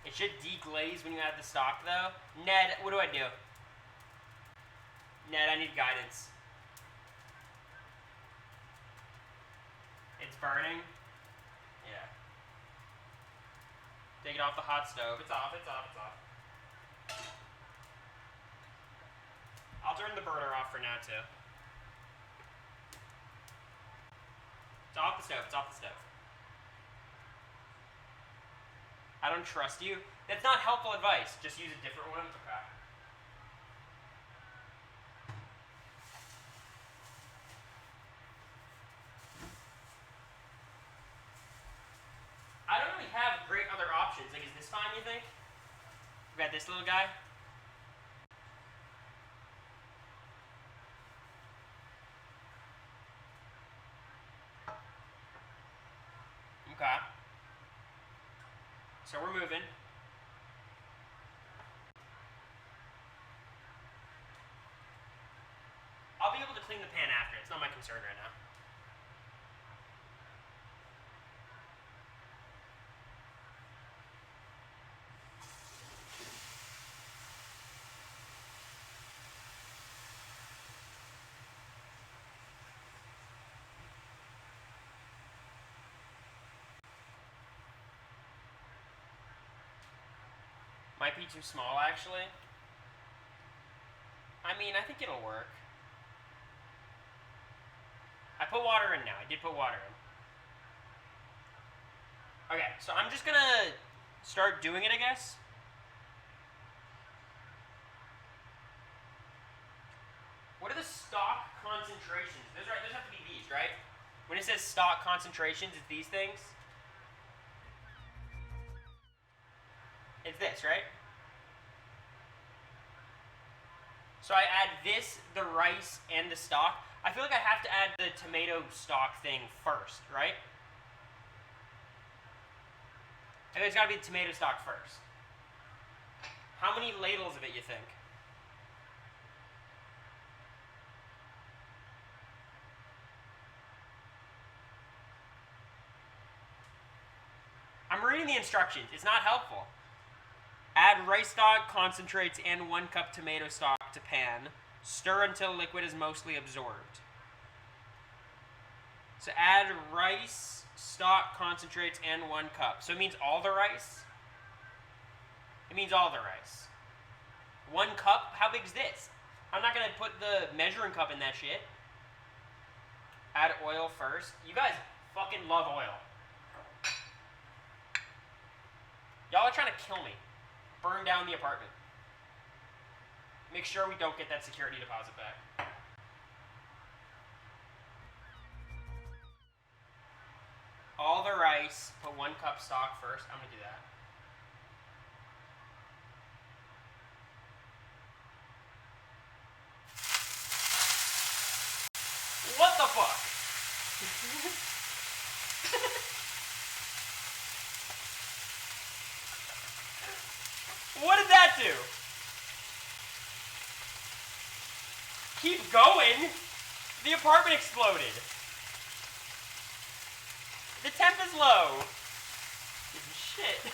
It should deglaze when you add the stock though. Ned, what do I do? Ned, I need guidance. It's burning? Yeah. Take it off the hot stove. It's off, it's off, it's off. I'll turn the burner off for now too. It's off the stove, it's off the stove. I don't trust you. That's not helpful advice. Just use a different one. Okay. I don't really have great other options. Like, is this fine, you think? We got this little guy. Okay. So we're moving. I'll be able to clean the pan after. It's not my concern right now. Might be too small, actually. I mean, I think it'll work. I put water in now. I did put water in. Okay, so I'm just gonna start doing it, I guess. What are the stock concentrations? Those have to be these, right? When it says stock concentrations, it's these things. It's this, right? So I add this, the rice, and the stock. I feel like I have to add the tomato stock thing first, right? I think it's got to be the tomato stock first. How many ladles of it, you think? I'm reading the instructions. It's not helpful. Add rice stock, concentrates, and 1 cup tomato stock to pan. Stir until liquid is mostly absorbed. So add rice, stock, concentrates, and 1 cup. So it means all the rice? It means all the rice. 1 cup? How big is this? I'm not going to put the measuring cup in that shit. Add oil first. You guys fucking love oil. Y'all are trying to kill me. Burn down the apartment. Make sure we don't get that security deposit back. All the rice, put 1 cup stock first. I'm gonna do that. What the fuck? What did that do? Keep going. The apartment exploded. The temp is low. Shit.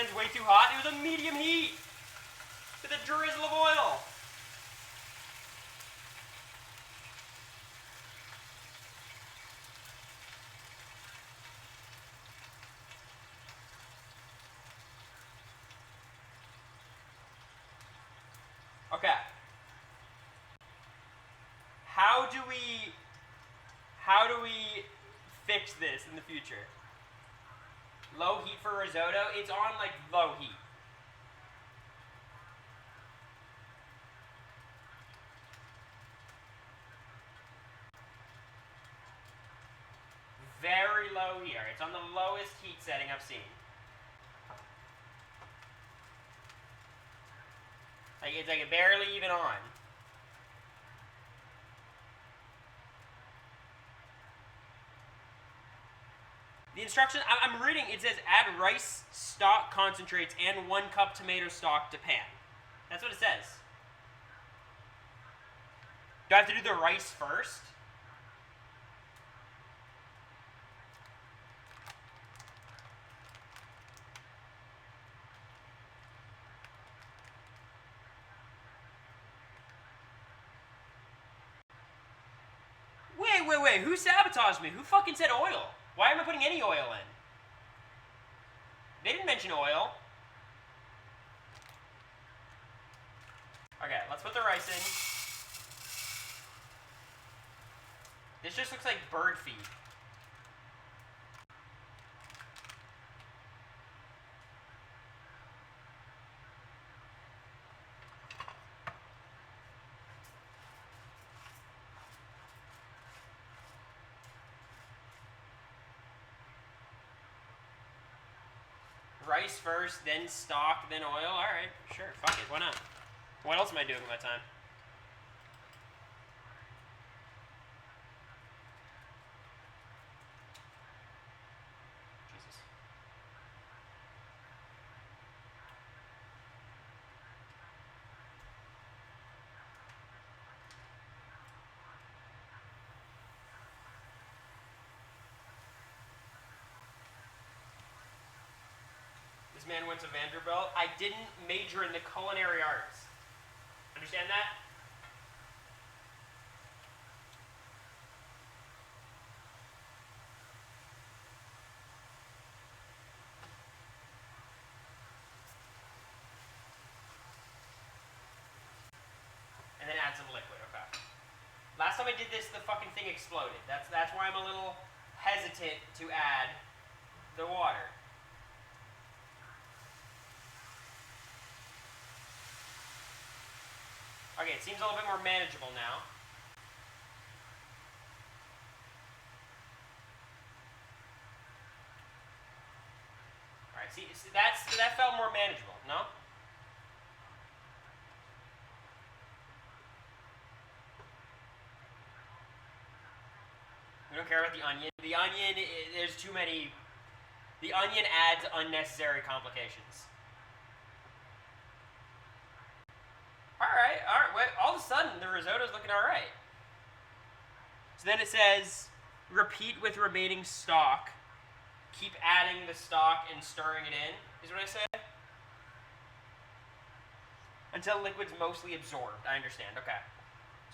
pan's way too hot. It was a medium heat with a drizzle of oil. Okay. How do we fix this in the future? Low heat for risotto? It's on like low heat. Very low here. It's on the lowest heat setting I've seen. Like it's like barely even on. The instructions, I'm reading, it says add rice stock concentrates and 1 cup tomato stock to pan. That's what it says. Do I have to do the rice first? Wait, who sabotaged me? Who fucking said oil? Why am I putting any oil in? They didn't mention oil. Okay, let's put the rice in. This just looks like bird feed. Rice first, then stock, then oil. Alright, sure, fuck it, why not? What else am I doing with my time? Jesus. This man went to Vanderbilt. I didn't major in the culinary arts. Understand that? And then add some liquid, okay. Last time I did this, the fucking thing exploded. That's why I'm a little hesitant to add the water. Okay, it seems a little bit more manageable now. Alright, see that felt more manageable, no? We don't care about the onion. The onion, there's too many... The onion adds unnecessary complications. Alright, wait, all of a sudden the risotto's looking alright. So then it says, repeat with remaining stock. Keep adding the stock and stirring it in, is what I said? Until liquid's mostly absorbed, I understand, okay.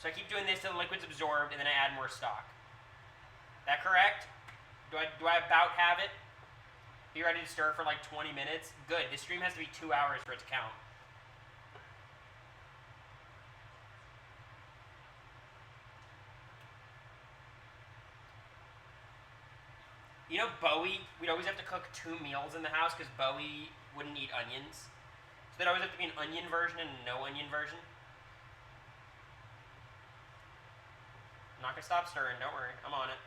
So I keep doing this till the liquid's absorbed and then I add more stock. That correct? Do I about have it? Be ready to stir for like 20 minutes? Good, this stream has to be 2 hours for it to count. You know Bowie, we'd always have to cook 2 meals in the house because Bowie wouldn't eat onions. So there'd always have to be an onion version and a no onion version. I'm not going to stop stirring, don't worry, I'm on it.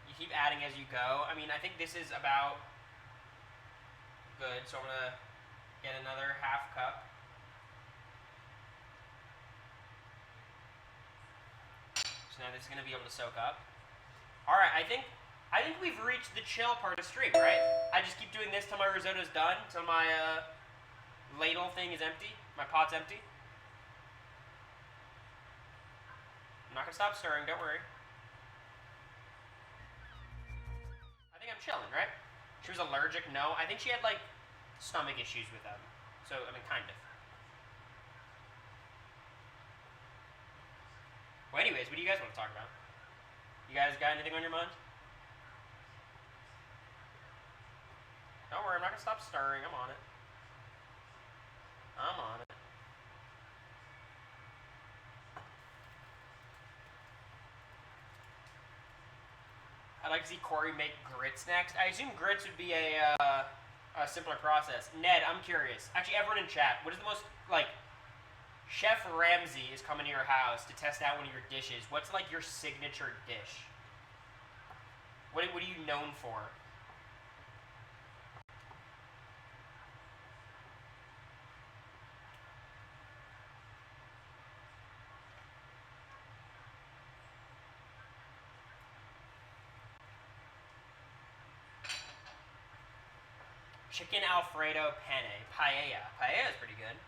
You keep adding as you go. I mean, I think this is about good, so I'm going to get another half cup. So now this is going to be able to soak up. Alright, I think we've reached the chill part of stream, right? I just keep doing this till my risotto's done, till my ladle thing is empty, my pot's empty. I'm not gonna stop stirring, don't worry. I think I'm chilling, right? She was allergic, no. I think she had, like, stomach issues with them. So, I mean, kind of. Well, anyways, what do you guys want to talk about? You guys got anything on your mind? Don't worry, I'm not gonna stop stirring. I'm on it. I'm on it. I'd like to see Cory make grits next. I assume grits would be a simpler process. Ned, I'm curious. Actually, everyone in chat, what is the most, like, Chef Ramsay is coming to your house to test out one of your dishes. What's, like, your signature dish? What are you known for? Chicken Alfredo penne. Paella. Paella is pretty good.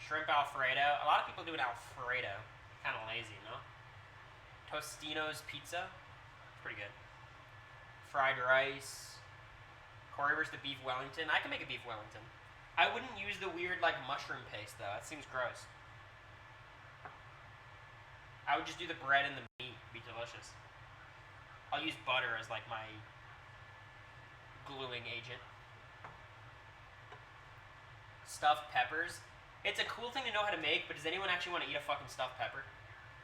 Shrimp Alfredo. A lot of people do an Alfredo. Kind of lazy, no? Tostino's pizza. Pretty good. Fried rice. Cory versus the beef Wellington. I can make a beef Wellington. I wouldn't use the weird, like, mushroom paste, though. That seems gross. I would just do the bread and the meat. It'd be delicious. I'll use butter as, like, my gluing agent. Stuffed peppers. It's a cool thing to know how to make, but does anyone actually want to eat a fucking stuffed pepper?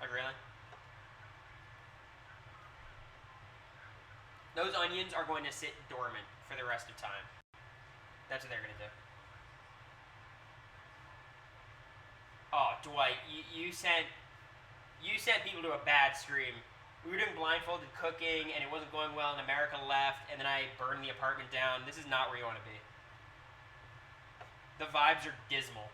Like, really? Those onions are going to sit dormant for the rest of time. That's what they're going to do. Oh, Dwight, you sent people to a bad stream. We were doing blindfolded cooking, and it wasn't going well, and America left, and then I burned the apartment down. This is not where you want to be. The vibes are dismal.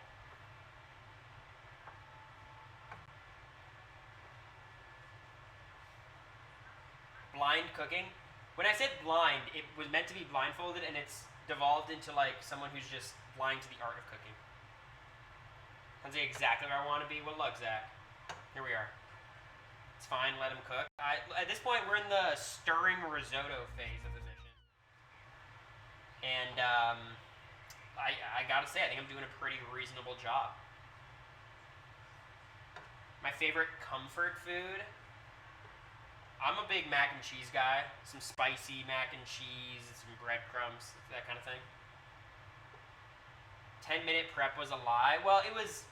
Blind cooking? When I said blind, it was meant to be blindfolded, and it's devolved into, like, someone who's just blind to the art of cooking. That's exactly where I want to be. Well, look, Zach. Here we are. It's fine, let him cook. At this point, we're in the stirring risotto phase of the mission. And, I gotta say, I think I'm doing a pretty reasonable job. My favorite comfort food? I'm a big mac and cheese guy. Some spicy mac and cheese, some breadcrumbs, that kind of thing. 10-minute prep was a lie. Well, it's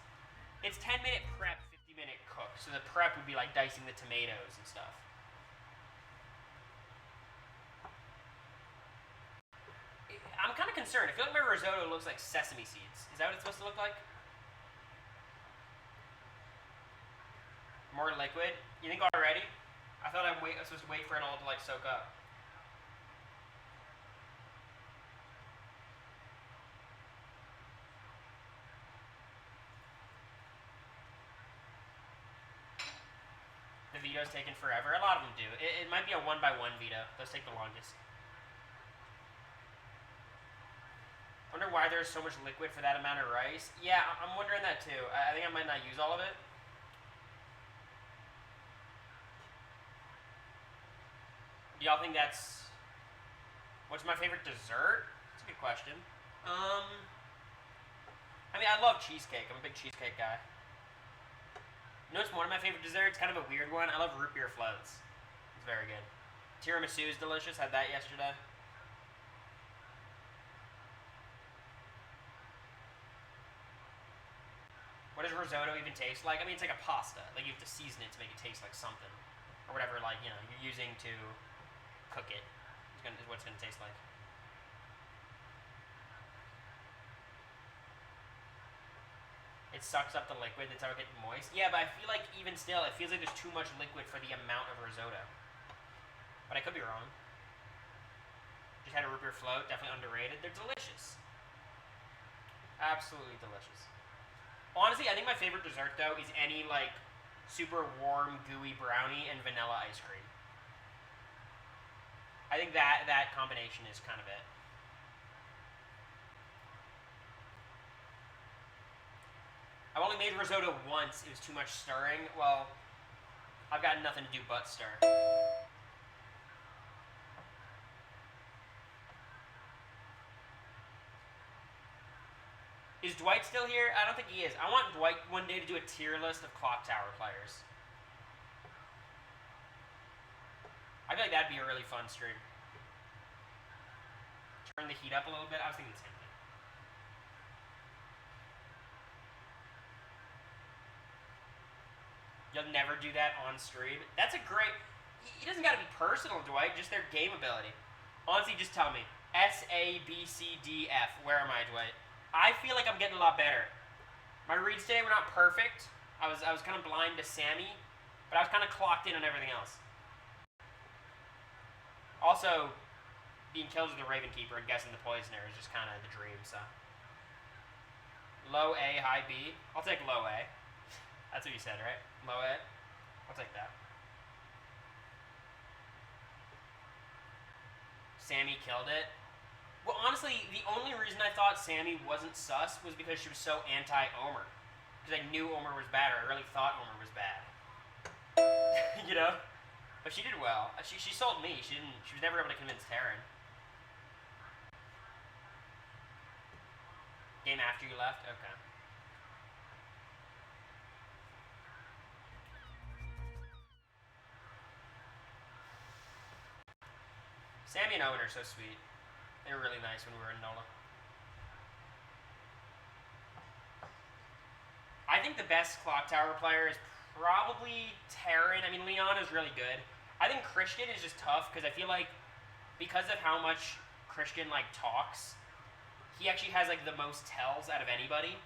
10-minute prep, 50-minute cook. So the prep would be like dicing the tomatoes and stuff. I'm kind of concerned. I feel like my risotto looks like sesame seeds. Is that what it's supposed to look like? More liquid? You think already? I thought I was supposed to wait for it all to, like, soak up. The veto's taking forever. A lot of them do. It might be a 1x1 veto. Those take the longest. Wonder why there's so much liquid for that amount of rice. Yeah, I'm wondering that too. I think I might not use all of it. Do y'all think that's... What's my favorite dessert? That's a good question. I mean, I love cheesecake. I'm a big cheesecake guy. You know what's one of my favorite desserts? Kind of a weird one. I love root beer floats. It's very good. Tiramisu is delicious. Had that yesterday. What does risotto even taste like? I mean, it's like a pasta. Like, you have to season it to make it taste like something. Or whatever, like, you know, you're using to cook it. Is what it's going to taste like. It sucks up the liquid. That's how it gets moist. Yeah, but I feel like even still, it feels like there's too much liquid for the amount of risotto. But I could be wrong. Just had a root beer float. Definitely underrated. They're delicious. Absolutely delicious. Honestly, I think my favorite dessert, though, is any, like, super warm, gooey brownie and vanilla ice cream. I think that combination is kind of it. I've only made risotto once. It was too much stirring. Well, I've got nothing to do but stir. Is Dwight still here? I don't think he is. I want Dwight one day to do a tier list of clock tower players. I feel like that'd be a really fun stream. Turn the heat up a little bit. I was thinking the same thing. You'll never do that on stream. That's a great... It doesn't got to be personal, Dwight. Just their game ability. Honestly, just tell me. S, A, B, C, D, F. Where am I, Dwight? I feel like I'm getting a lot better. My reads today were not perfect. I was kind of blind to Sammy, but I was kind of clocked in on everything else. Also, being killed as the Raven Keeper and guessing the Poisoner is just kind of the dream, so. Low A, high B. I'll take low A. That's what you said, right? Low A? I'll take that. Sammy killed it. Well, honestly, the only reason I thought Sammy wasn't sus was because she was so anti-Omer. Because I knew Omer was bad, or I really thought Omer was bad. You know? But she did well. She sold me. She was never able to convince Taryn. Game after you left? Okay. Sammy and Owen are so sweet. They were really nice when we were in NOLA. I think the best clock tower player is probably Taryn. I mean, Liana's really good. I think Christian is just tough because I feel like because of how much Christian like talks, he actually has like the most tells out of anybody.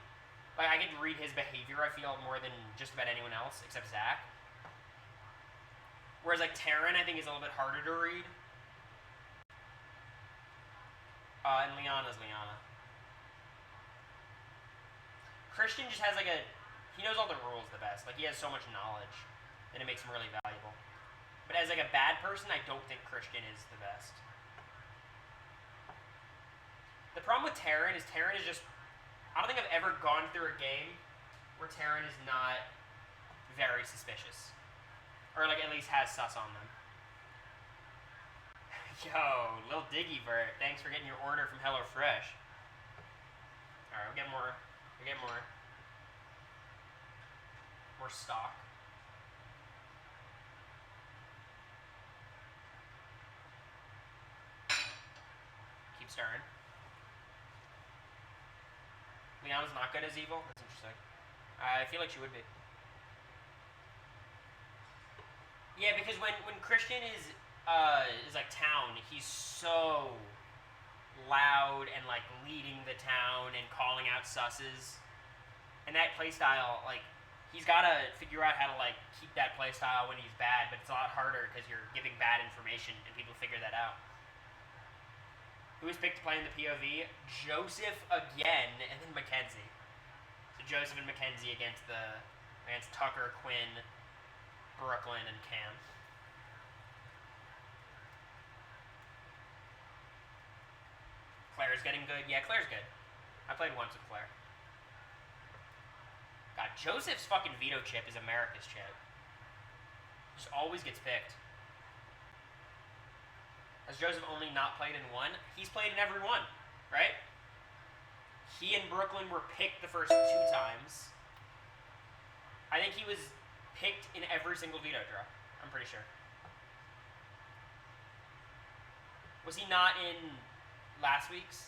Like I can read his behavior, I feel, more than just about anyone else except Zach. Whereas like Taryn, I think is a little bit harder to read. And Liana's Liana. Christian just has like he knows all the rules the best. Like he has so much knowledge that it makes him really valuable. But as like a bad person, I don't think Christian is the best. The problem with Taryn is just, I don't think I've ever gone through a game where Taryn is not very suspicious. Or like at least has sus on them. Yo, Lil Diggybert, thanks for getting your order from HelloFresh. Alright, we'll get more stock. Keep stirring. Liana's not good as evil? That's interesting. I feel like she would be. Yeah, because when Christian is like town, he's so loud and like leading the town and calling out susses. And that playstyle, like, he's gotta figure out how to like keep that playstyle when he's bad, but it's a lot harder because you're giving bad information and people figure that out. Who was picked to play in the POV? Joseph again, and then Mackenzie. So Joseph and Mackenzie against Tucker, Quinn, Brooklyn, and Cam. Claire's getting good. Yeah, Claire's good. I played once with Claire. God, Joseph's fucking veto chip is America's chip. Just always gets picked. Has Joseph only not played in one? He's played in every one, right? He and Brooklyn were picked the first 2 times. I think he was picked in every single veto draw. I'm pretty sure. Was he not in last week's?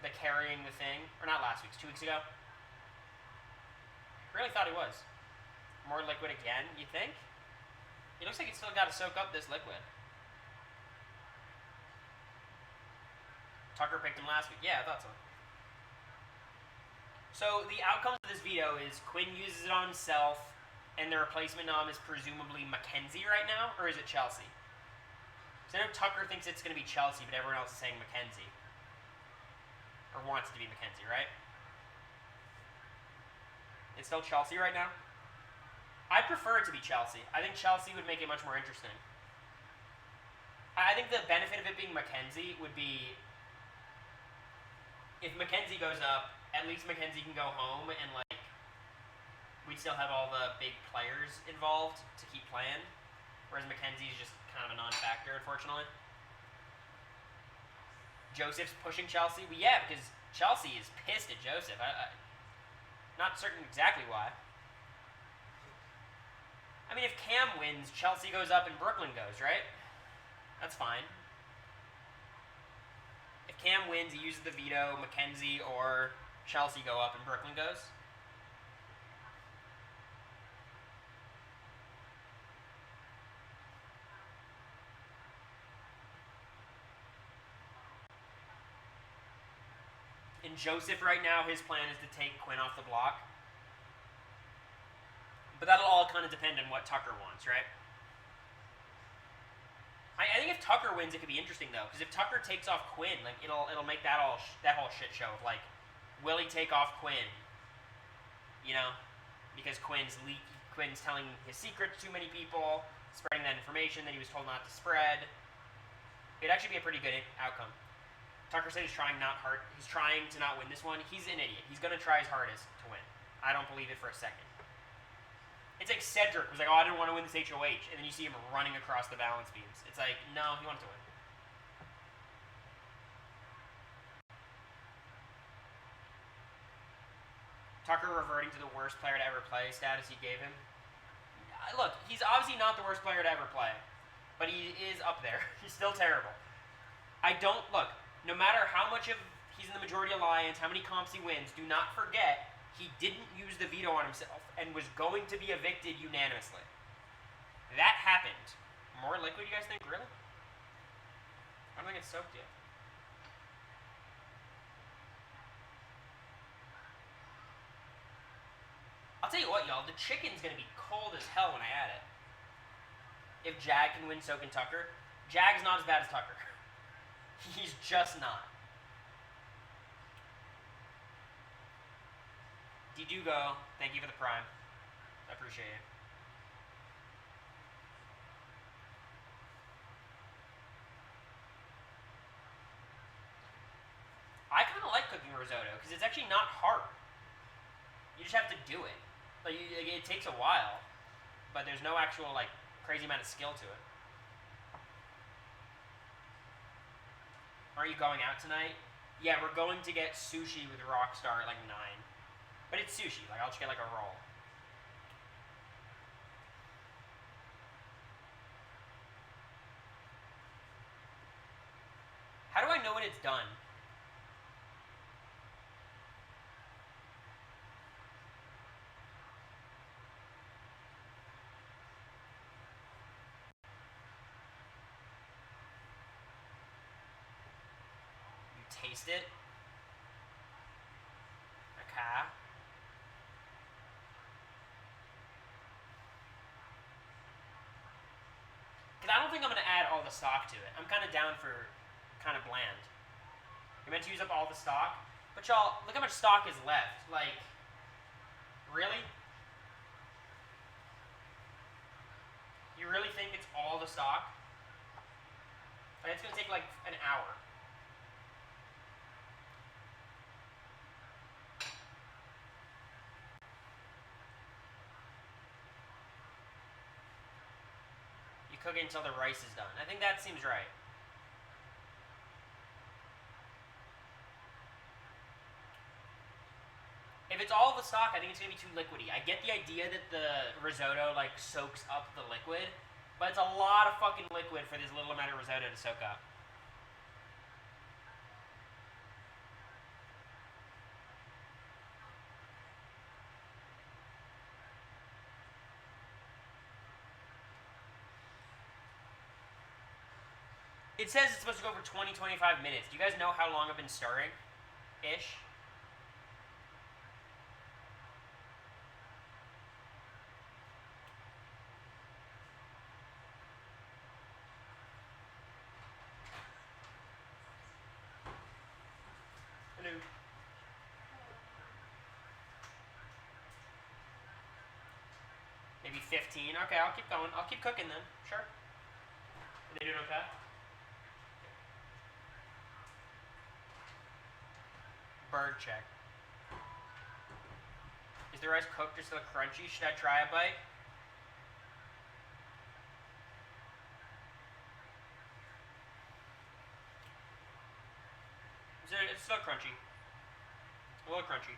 The carrying the thing? Or not last week's, 2 weeks ago? Really thought he was. More liquid again, you think? He looks like he's still got to soak up this liquid. Tucker picked him last week. Yeah, I thought so. So the outcome of this veto is Quinn uses it on himself, and the replacement nom is presumably Mackenzie right now, or is it Chelsea? Because I know Tucker thinks it's going to be Chelsea, but everyone else is saying Mackenzie. Or wants it to be Mackenzie, right? It's still Chelsea right now? I prefer it to be Chelsea. I think Chelsea would make it much more interesting. I think the benefit of it being Mackenzie would be if Mackenzie goes up, at least Mackenzie can go home and like we'd still have all the big players involved to keep playing. Whereas Mackenzie's just kind of a non-factor, unfortunately. Joseph's pushing Chelsea. Well, yeah, because Chelsea is pissed at Joseph. Not certain exactly why. I mean, if Cam wins, Chelsea goes up and Brooklyn goes, right? That's fine. If Cam wins, he uses the veto, Mackenzie or Chelsea go up and Brooklyn goes. And Joseph right now, his plan is to take Quinn off the block. But that'll all kind of depend on what Tucker wants, right? I think if Tucker wins, it could be interesting though, because if Tucker takes off Quinn, like it'll make that whole shit show of like, will he take off Quinn? You know, because Quinn's telling his secret to too many people, spreading that information that he was told not to spread. It'd actually be a pretty good outcome. Tucker said he's trying to not win this one. He's an idiot. He's gonna try his hardest to win. I don't believe it for a second. It's like Cedric was like, oh, I didn't want to win this HOH, and then you see him running across the balance beams. It's like, no, he wanted to win. Tucker reverting to the worst player to ever play status he gave him. Look, he's obviously not the worst player to ever play, but he is up there. He's still terrible. No matter how much of he's in the majority alliance, how many comps he wins, do not forget he didn't use the veto on himself and was going to be evicted unanimously. That happened. More liquid, you guys think? Really? I don't think it's soaked yet. I'll tell you what, y'all. The chicken's going to be cold as hell when I add it. If Jag can win, so can Tucker. Jag's not as bad as Tucker. He's just not. Didugo, thank you for the prime. I appreciate it. I kind of like cooking risotto because it's actually not hard. You just have to do it. Like it takes a while, but there's no actual like crazy amount of skill to it. Are you going out tonight? Yeah, we're going to get sushi with Rockstar at like 9. But it's sushi. Like I'll just get like a roll. How do I know when it's done? Taste it. Okay. Because I don't think I'm going to add all the stock to it. I'm kind of down for kind of bland. You're meant to use up all the stock. But y'all, look how much stock is left. Like, really? You really think it's all the stock? Like, it's going to take like an hour. Cook it until the rice is done. I think that seems right. If it's all the stock, I think it's going to be too liquidy. I get the idea that the risotto like soaks up the liquid, but it's a lot of fucking liquid for this little amount of risotto to soak up. It says it's supposed to go for 20, 25 minutes. Do you guys know how long I've been stirring? Ish. Hello. Maybe 15. Okay, I'll keep going. I'll keep cooking then. Sure. Are they doing okay? Bird check. Is the rice cooked or still crunchy? Should I try a bite? It's still crunchy. A little crunchy.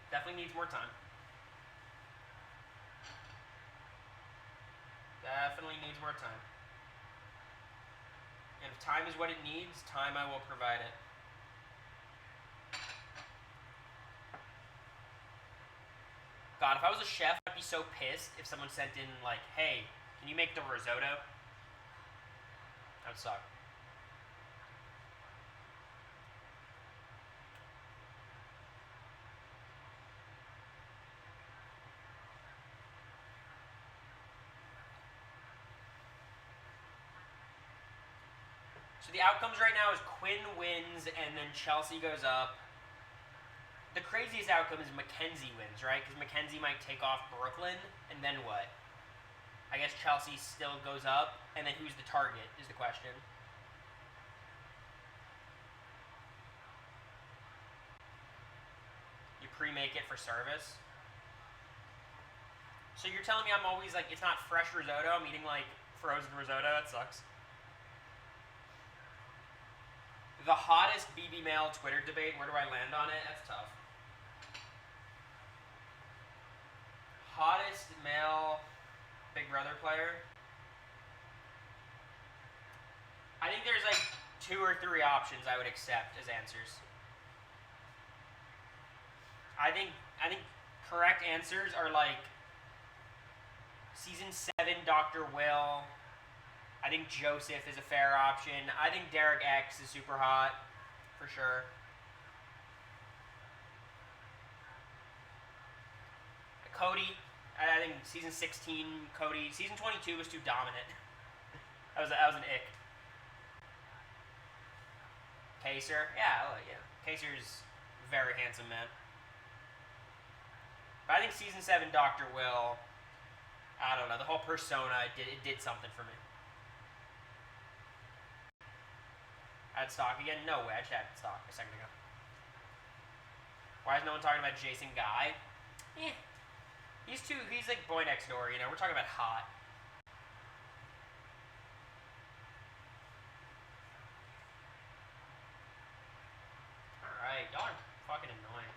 Definitely needs more time. Definitely needs more time. And if time is what it needs, time I will provide it. God, if I was a chef, I'd be so pissed if someone sent in like, hey, can you make the risotto? That would suck. So the outcomes right now is Quinn wins and then Chelsea goes up. The craziest outcome is Mackenzie wins, right? Because Mackenzie might take off Brooklyn, and then what? I guess Chelsea still goes up, and then who's the target is the question. You pre-make it for service. So you're telling me I'm always like, it's not fresh risotto, I'm eating like frozen risotto? That sucks. The hottest BB male Twitter debate, where do I land on it? That's tough. Hottest male Big Brother player? I think there's like 2 or 3 options I would accept as answers. I think correct answers are like season 7 Dr. Will. I think Joseph is a fair option. I think Derek X is super hot, for sure. Cody, I think season 16 Cody. Season 22 was too dominant. that was an ick. Kaser, yeah. Kaser's a very handsome man. But I think season 7 Dr. Will, I don't know, the whole persona, it did something for me. Add stock again? No way, I just added stock a second ago. Why is no one talking about Jason Guy? He's like boy next door, you know, we're talking about hot. Alright, y'all are fucking annoying.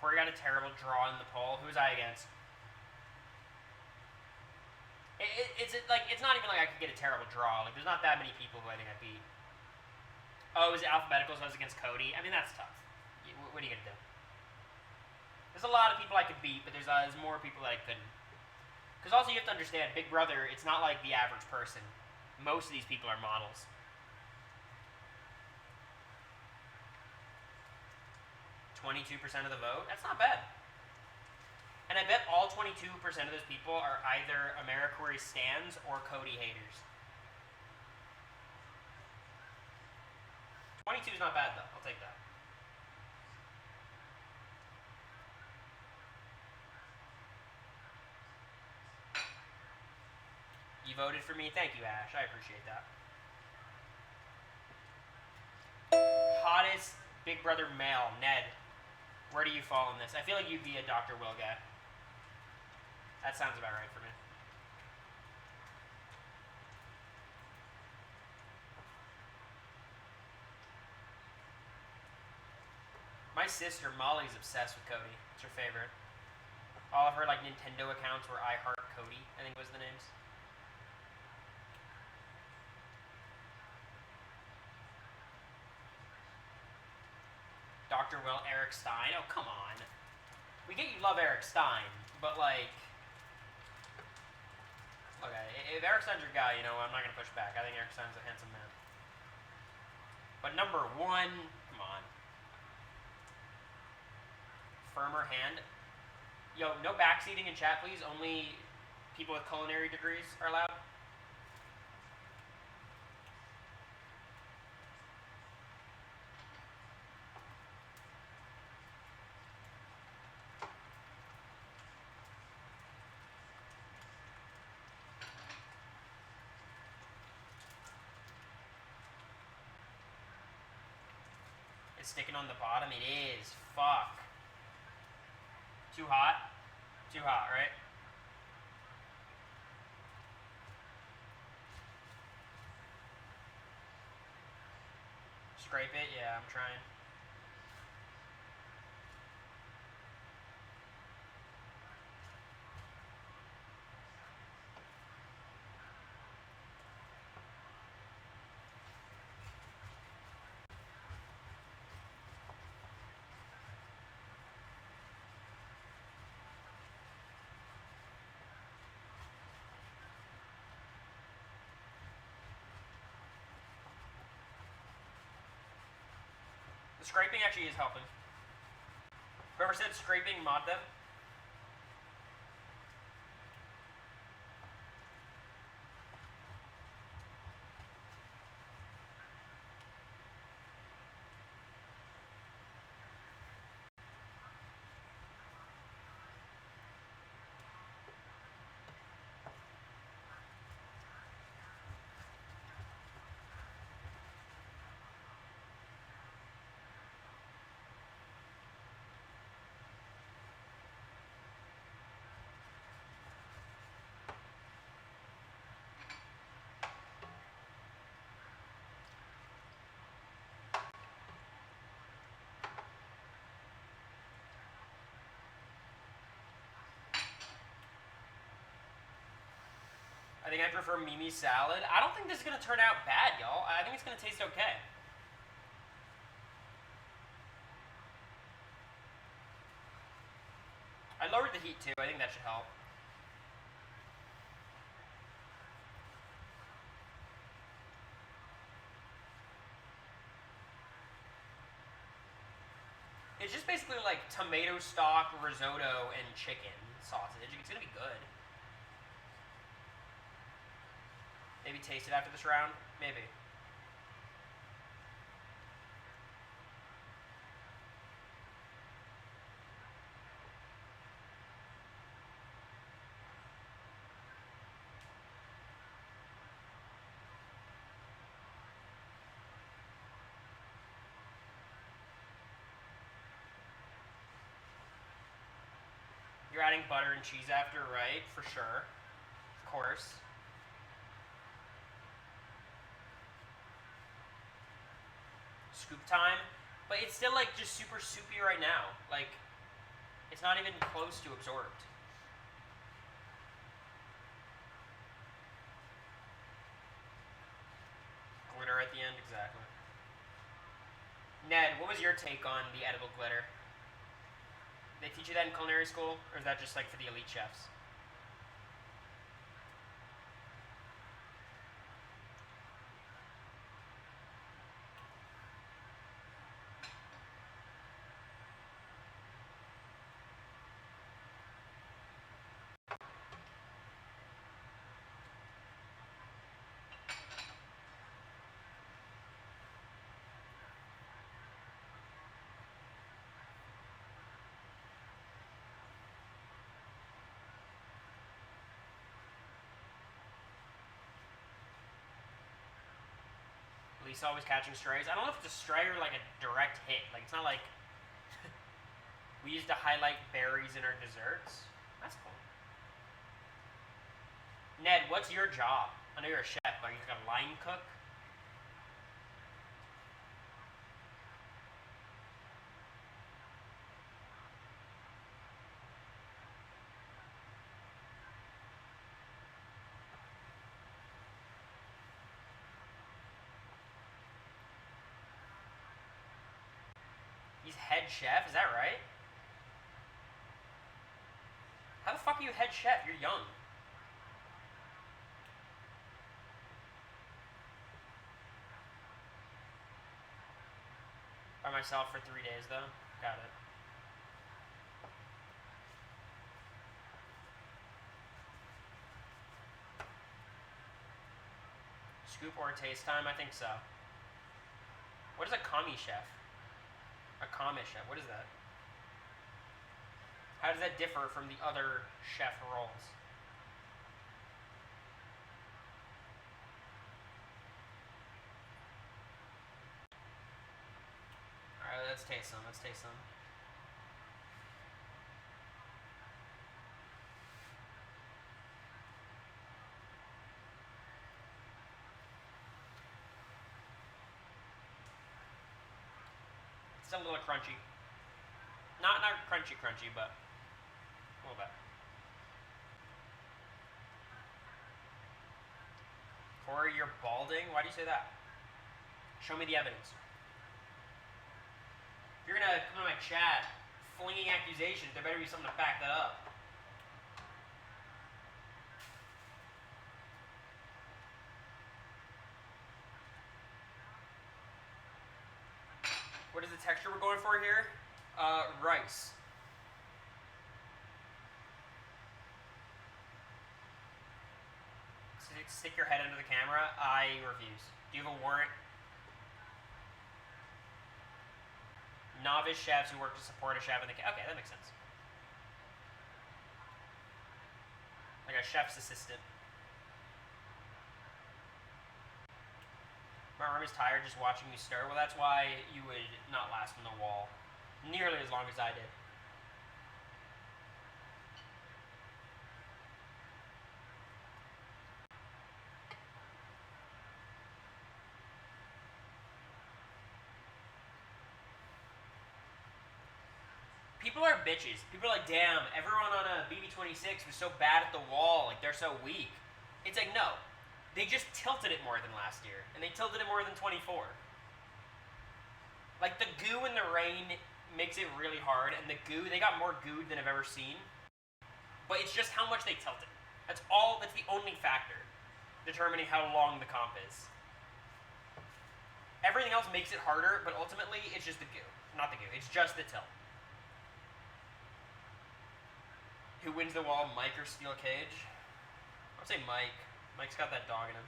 Cory got a terrible draw in the poll. Who was I against? It's not even like I could get a terrible draw. Like, there's not that many people who I think I beat. Oh, it was alphabetical, so I was against Cody. I mean, that's tough. What are you gonna do? There's a lot of people I could beat, but there's more people that I couldn't. Because also you have to understand, Big Brother, it's not like the average person. Most of these people are models. 22% of the vote? That's not bad. And I bet all 22% of those people are either Americory stans or Cody haters. 22 is not bad, though. I'll take that. You voted for me? Thank you, Ash. I appreciate that. Hottest Big Brother male, Ned. Where do you fall in this? I feel like you'd be a Dr. Will guy. That sounds about right for me. My sister, Molly's obsessed with Cody. It's her favorite. All of her like Nintendo accounts were I Heart Cody, I think was the names. Dr. Will, Eric Stein. Oh, come on. We get you love Eric Stein, but like, okay, if Eric Stein's your guy, you know, I'm not gonna push back. I think Eric Stein's a handsome man. But number 1, come on. Firmer hand. Yo, no backseating in chat, please. Only people with culinary degrees are allowed. sticking on the bottom. It is. Fuck. Too hot? Too hot, right? Scrape it? Yeah, I'm trying. The scraping actually is helping. Whoever said scraping, mod them. I think I prefer Mimi salad. I don't think this is going to turn out bad, y'all. I think it's going to taste okay. I lowered the heat too. I think that should help. It's just basically like tomato stock, risotto, and chicken sausage. It's going to be good. Maybe taste it after this round? Maybe. You're adding butter and cheese after, right? For sure. Of course. Scoop time. But it's still like just super soupy right now. Like, it's not even close to absorbed. Glitter at the end, exactly. Ned, what was your take on the edible glitter? They teach you that in culinary school, or is that just like for the elite chefs? Lisa always catching strays. I don't know if it's a stray or like a direct hit. Like, it's not like we used to highlight berries in our desserts. That's cool. Ned, what's your job? I know you're a chef, but you're like a line cook. He's head chef, is that right? How the fuck are you head chef? You're young. By myself for 3 days though. Got it. Scoop or taste time? I think so. What is a kami chef? A kami chef, what is that? How does that differ from the other chef roles? Alright, let's taste some. Let's taste some. It's a little crunchy. Not crunchy, but a little bit. Cory, you're balding? Why do you say that? Show me the evidence. If you're gonna come to my chat flinging accusations, there better be something to back that up. What is the texture we're going for here? Rice. Stick your head under the camera. I refuse. Do you have a warrant? Novice chefs who work to support a chef in the okay, that makes sense. Like a chef's assistant. My arm is tired just watching you stir. Well, that's why you would not last on the wall nearly as long as I did. People are bitches. People are like, damn, everyone on a BB-26 was so bad at the wall, like they're so weak. It's like, no. They just tilted it more than last year, and they tilted it more than 24. Like, the goo in the rain makes it really hard, and the goo, they got more goo than I've ever seen. But it's just how much they tilt it. That's the only factor determining how long the comp is. Everything else makes it harder, but ultimately, it's just the goo. Not the goo, it's just the tilt. Who wins the wall, Mike or Steel Cage? I would say Mike. Mike's got that dog in him.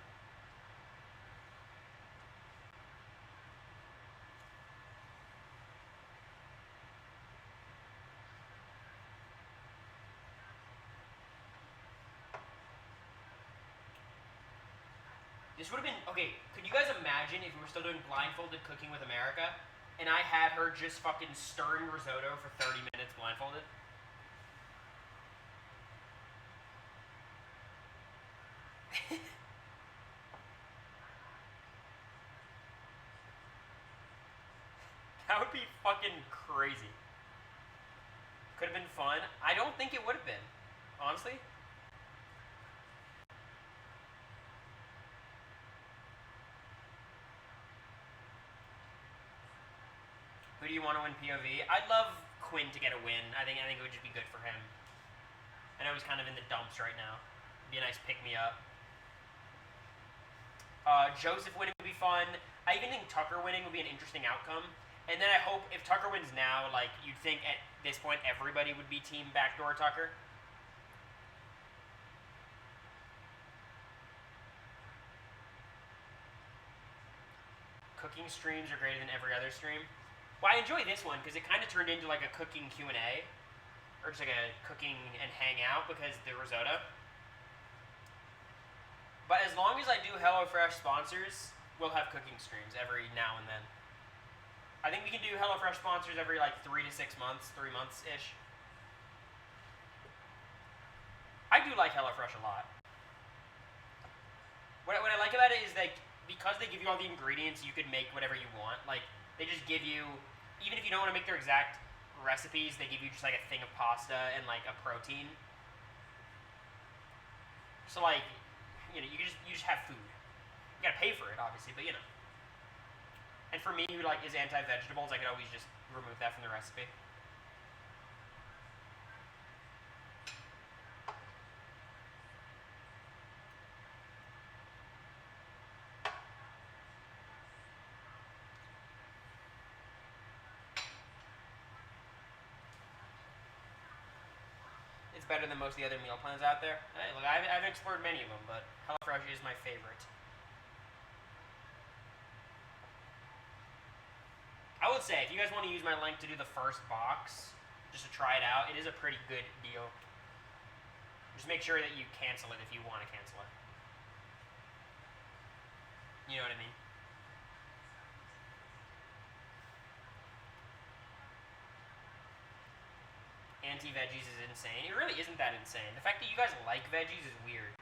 This would have been, okay, could you guys imagine if we were still doing blindfolded cooking with America, and I had her just fucking stirring risotto for 30 minutes blindfolded? That would be fucking crazy. Could have been fun. I don't think it would have been, honestly. Who do you want to win POV? I'd love Quinn to get a win. I think it would just be good for him. I know he's kind of in the dumps right now. It'd be a nice pick-me-up. Joseph winning would be fun. I even think Tucker winning would be an interesting outcome. And then I hope if Tucker wins now, like, you'd think at this point everybody would be team backdoor Tucker. Cooking streams are greater than every other stream. Well, I enjoy this one because it kind of turned into like a cooking Q&A. Or just like a cooking and hangout because the risotto. But as long as I do HelloFresh sponsors, we'll have cooking streams every now and then. I think we can do HelloFresh sponsors every like 3 to 6 months, 3 months-ish. I do like HelloFresh a lot. What I like about it is like, because they give you all the ingredients, you could make whatever you want. Like, they just give you, even if you don't want to make their exact recipes, they give you just like a thing of pasta and like a protein. So like, you know, you just have food. You gotta pay for it, obviously, but you know. And for me, who like is anti-vegetables, I could always just remove that from the recipe. It's better than most of the other meal plans out there. Hey, look, I've explored many of them, but HelloFresh is my favorite. I would say, if you guys want to use my link to do the first box, just to try it out, it is a pretty good deal. Just make sure that you cancel it if you want to cancel it. You know what I mean? anti-veggies is insane. It really isn't that insane. The fact that you guys like veggies is weird.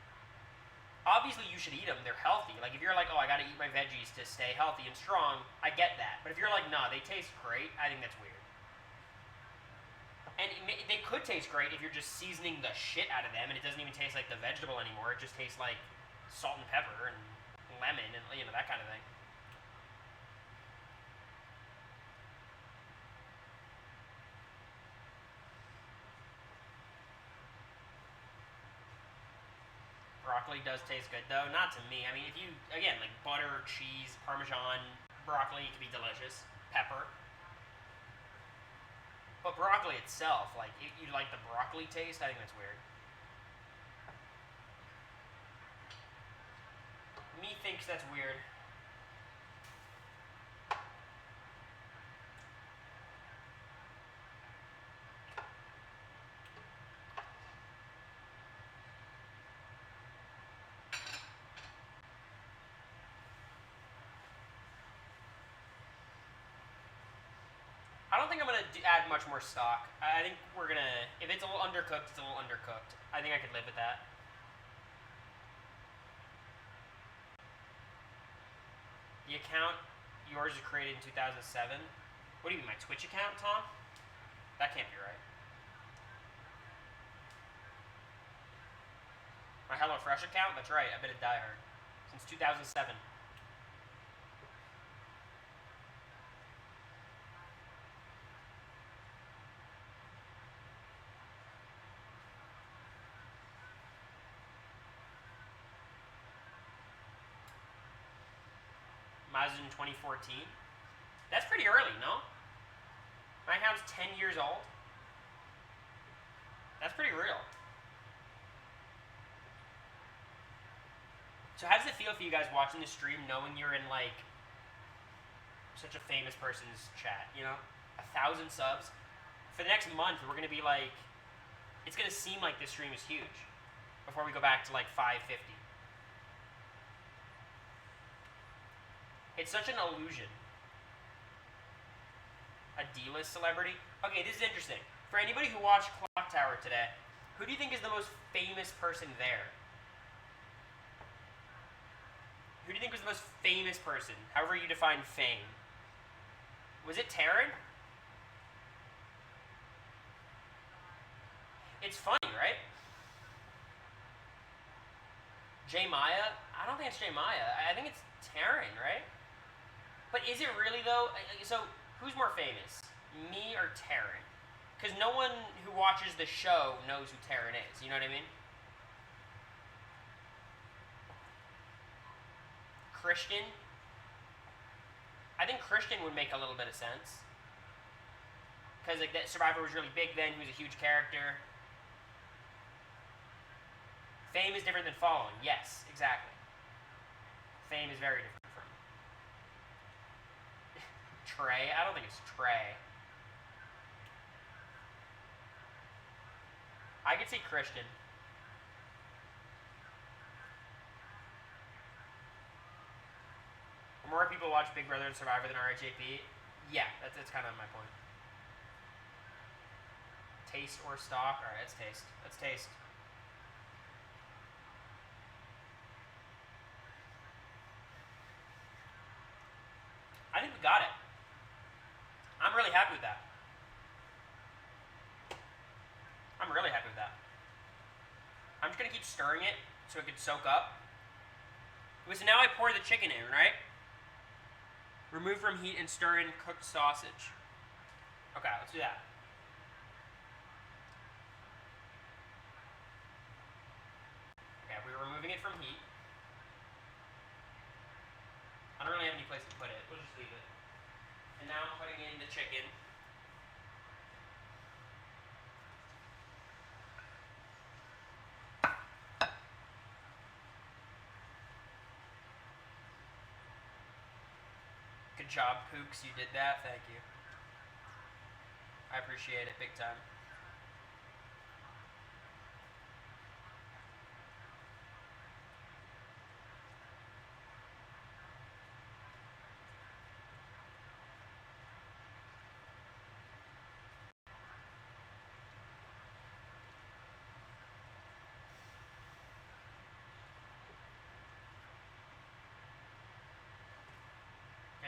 Obviously, you should eat them. They're healthy. Like, if you're like, oh, I gotta eat my veggies to stay healthy and strong, I get that. But if you're like, nah, they taste great, I think that's weird. And they could taste great if you're just seasoning the shit out of them and it doesn't even taste like the vegetable anymore. It just tastes like salt and pepper and lemon and, you know, that kind of thing. Broccoli does taste good, though. Not to me. I mean, if you, again, like butter, cheese, Parmesan, broccoli, it can be delicious. Pepper. But broccoli itself, like, you like the broccoli taste? I think that's weird. Me thinks that's weird. I don't think I'm going to add much more stock. I think we're going to... If it's a little undercooked, it's a little undercooked. I think I could live with that. The account, yours was created in 2007. What do you mean, my Twitch account, Tom? That can't be right. My HelloFresh account? That's right, I've been a diehard. Since 2007. Mine was in 2014. That's pretty early, no? My account's 10 years old. That's pretty real. So how does it feel for you guys watching the stream knowing you're in, like, such a famous person's chat, you know? 1,000 subs. For the next month, we're going to be, like, it's going to seem like this stream is huge before we go back to, like, 550. It's such an illusion. A D-list celebrity? Okay, this is interesting. For anybody who watched Clock Tower today, who do you think is the most famous person there? Who do you think was the most famous person, however you define fame? Was it Taryn? It's funny, right? J Maya? I don't think it's J Maya. I think it's Taryn, right? But is it really, though? So, who's more famous? Me or Taryn? Because no one who watches the show knows who Taryn is. You know what I mean? Christian? I think Christian would make a little bit of sense. Because, like, that Survivor was really big then. He was a huge character. Fame is different than following. Yes, exactly. Fame is very different. Trey? I don't think it's Trey. I could see Christian. More people watch Big Brother and Survivor than RHAP. Yeah, that's kind of my point. Taste or stock? Alright, let's taste. Let's taste. I think we got it. I'm really happy with that. I'm really happy with that. I'm just going to keep stirring it so it can soak up. So now I pour the chicken in, right? Remove from heat and stir in cooked sausage. Okay, let's do that. Okay, we're removing it from heat. I don't really have any place to put it. We'll just leave it. And now I'm putting in the chicken. Good job, Pooks. You did that. Thank you. I appreciate it big time.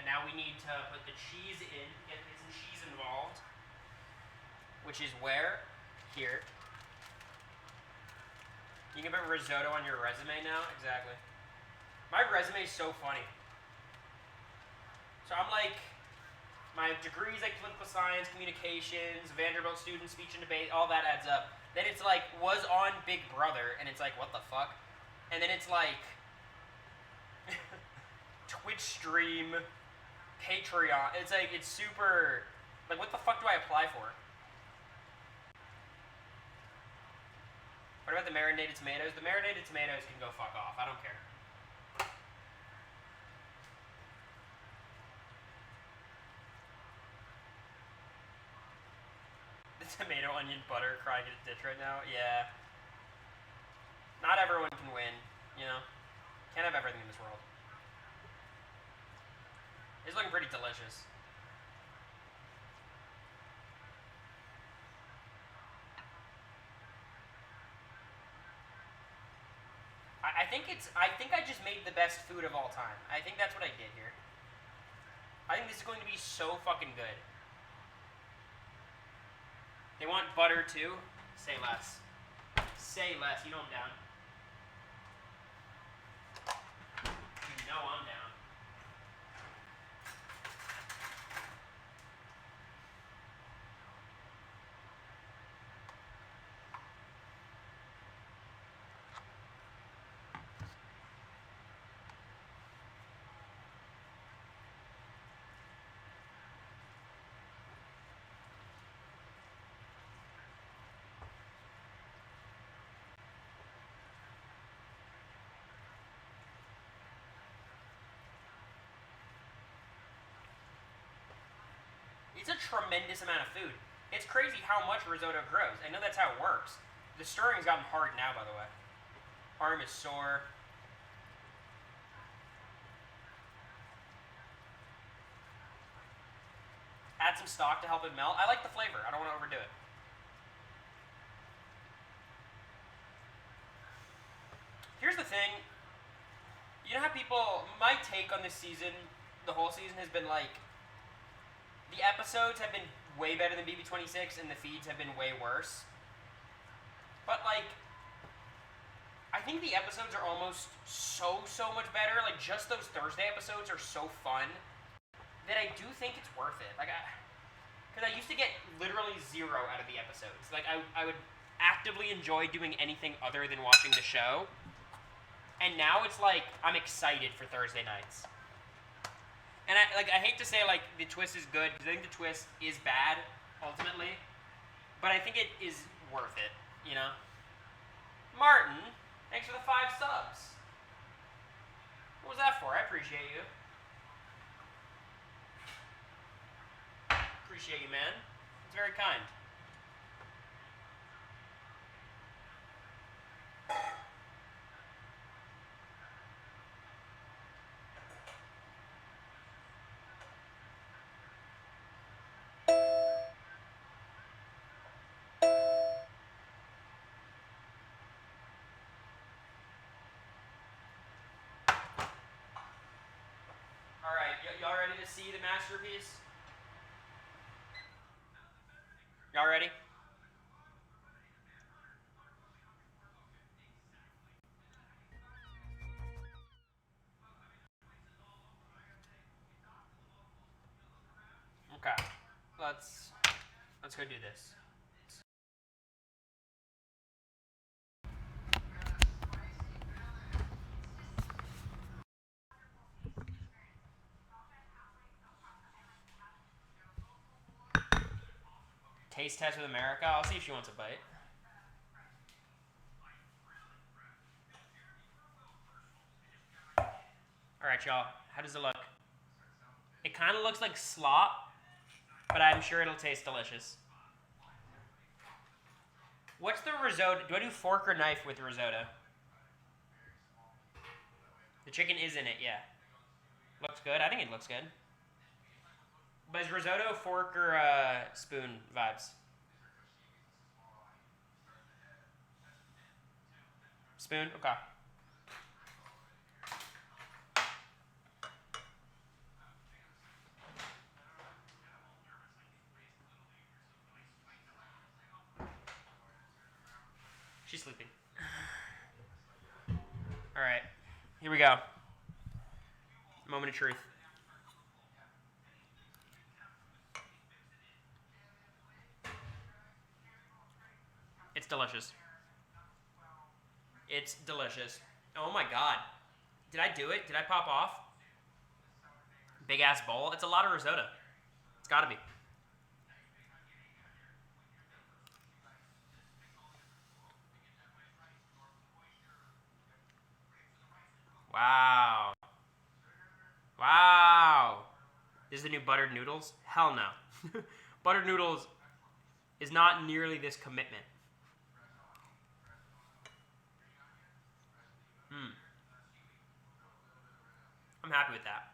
And now we need to put the cheese in, get some cheese involved. Which is where? Here. You can put risotto on your resume now? Exactly. My resume is so funny. So I'm like, my degrees like political science, communications, Vanderbilt student, speech and debate, all that adds up. Then it's like, was on Big Brother, and it's like, what the fuck? And then it's like, Twitch stream, Patreon. It's like, it's super, like, what the fuck do I apply for? What about the marinated tomatoes? The marinated tomatoes can go fuck off. I don't care. The tomato, onion, butter crying in a ditch right now? Yeah. Not everyone can win, you know? Can't have everything in this world. It's looking pretty delicious. I think I just made the best food of all time. I think that's what I did here. I think this is going to be so fucking good. They want butter too? Say less. Say less. You know I'm down. You know I'm down. It's a tremendous amount of food. It's crazy how much risotto grows. I know that's how it works. The stirring's gotten hard now, by the way. Arm is sore. Add some stock to help it melt. I like the flavor. I don't want to overdo it. Here's the thing. You know how people, my take on this season, the whole season has been like, the episodes have been way better than BB26 and the feeds have been way worse. But like, I think the episodes are almost so much better. Like, just those Thursday episodes are so fun that I do think it's worth it. Like, because I used to get literally zero out of the episodes. Like, I would actively enjoy doing anything other than watching the show. And now it's like, I'm excited for Thursday nights. And I hate to say like the twist is good because I think the twist is bad ultimately, but I think it is worth it. You know. Martin, thanks for the 5 subs. What was that for? I appreciate you. Appreciate you, man. It's very kind. Y'all ready to see the masterpiece? Y'all ready? Okay. Let's go do this. Taste test with America. I'll see if she wants a bite. Alright, y'all. How does it look? It kind of looks like slop, but I'm sure it'll taste delicious. What's the risotto? Do I do fork or knife with risotto? The chicken is in it, yeah. Looks good. I think it looks good. But is risotto fork or spoon vibes? Spoon? Okay. All right, here we go. Moment of truth. It's delicious. It's delicious. Oh my god. Did I do it? Did I pop off? Big ass bowl. It's a lot of risotto. It's gotta be. Wow. Wow. This is the new buttered noodles? Hell no. Buttered noodles is not nearly this commitment. I'm happy with that.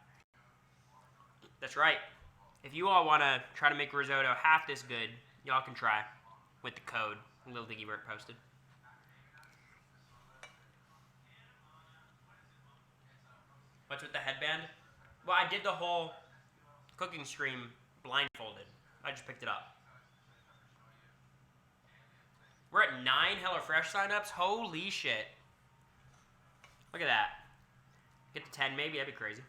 That's right. If you all want to try to make risotto half this good, y'all can try with the code Lil Diggy Vert posted. What's with the headband? Well, I did the whole cooking stream blindfolded. I just picked it up. We're at 9 HelloFresh signups. Holy shit. Look at that. Get to 10 maybe. That'd be crazy.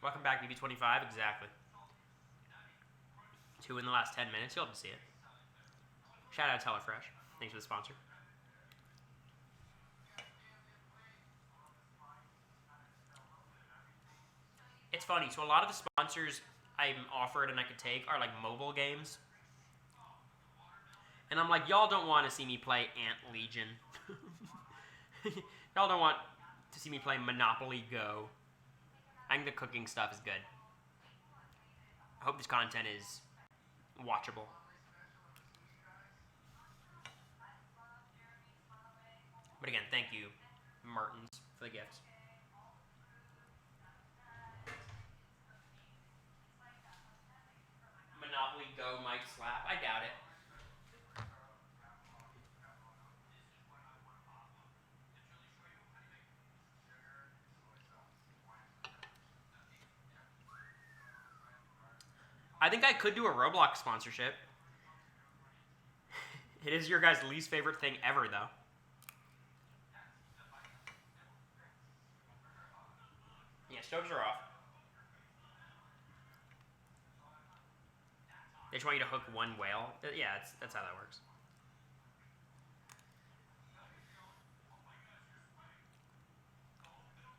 Welcome back, BB25. Exactly. 2 in the last 10 minutes. You'll have to see it. Shout out to HelloFresh. Thanks for the sponsor. It's funny. So a lot of the sponsors I'm offered and I could take are like mobile games. And I'm like, y'all don't want to see me play Ant Legion. Y'all don't want to see me play Monopoly Go. I think the cooking stuff is good. I hope this content is watchable. But again, thank you, Martins, for the gifts. Monopoly Go might slap. I doubt it. I think I could do a Roblox sponsorship. It is your guys' least favorite thing ever, though. Yeah, stoves are off. They just want you to hook one whale. Yeah, that's how that works.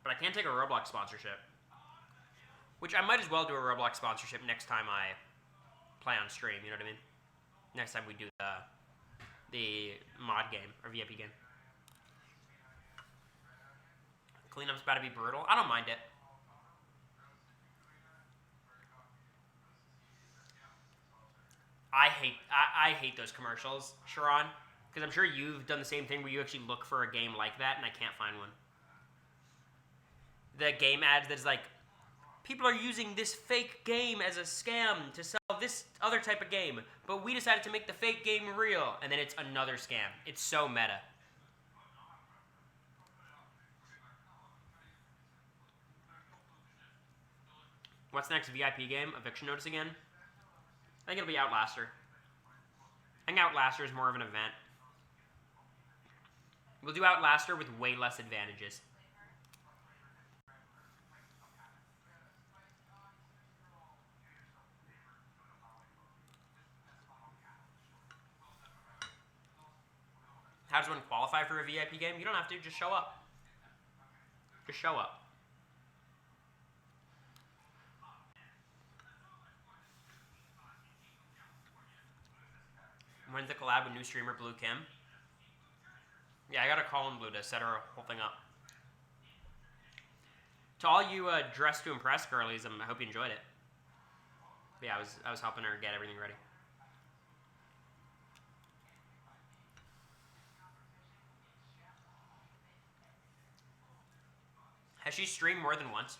But I can't take a Roblox sponsorship. Which I might as well do a Roblox sponsorship next time I play on stream, you know what I mean? Next time we do the mod game, or VIP game. Cleanup's about to be brutal. I don't mind it. I hate those commercials, Sharon, because I'm sure you've done the same thing where you actually look for a game like that and I can't find one. The game ads that's like, people are using this fake game as a scam to sell this other type of game, but we decided to make the fake game real, and then it's another scam. It's so meta. What's next? VIP game? Eviction notice again? I think it'll be Outlaster. I think Outlaster is more of an event. We'll do Outlaster with way less advantages. How does one qualify for a VIP game? You don't have to. Just show up. Just show up. When's the collab with new streamer Blue Kim? Yeah, I gotta call in Blue to set her whole thing up. To all you dressed to impress girlies, I hope you enjoyed it. But yeah, I was helping her get everything ready. Has she streamed more than once?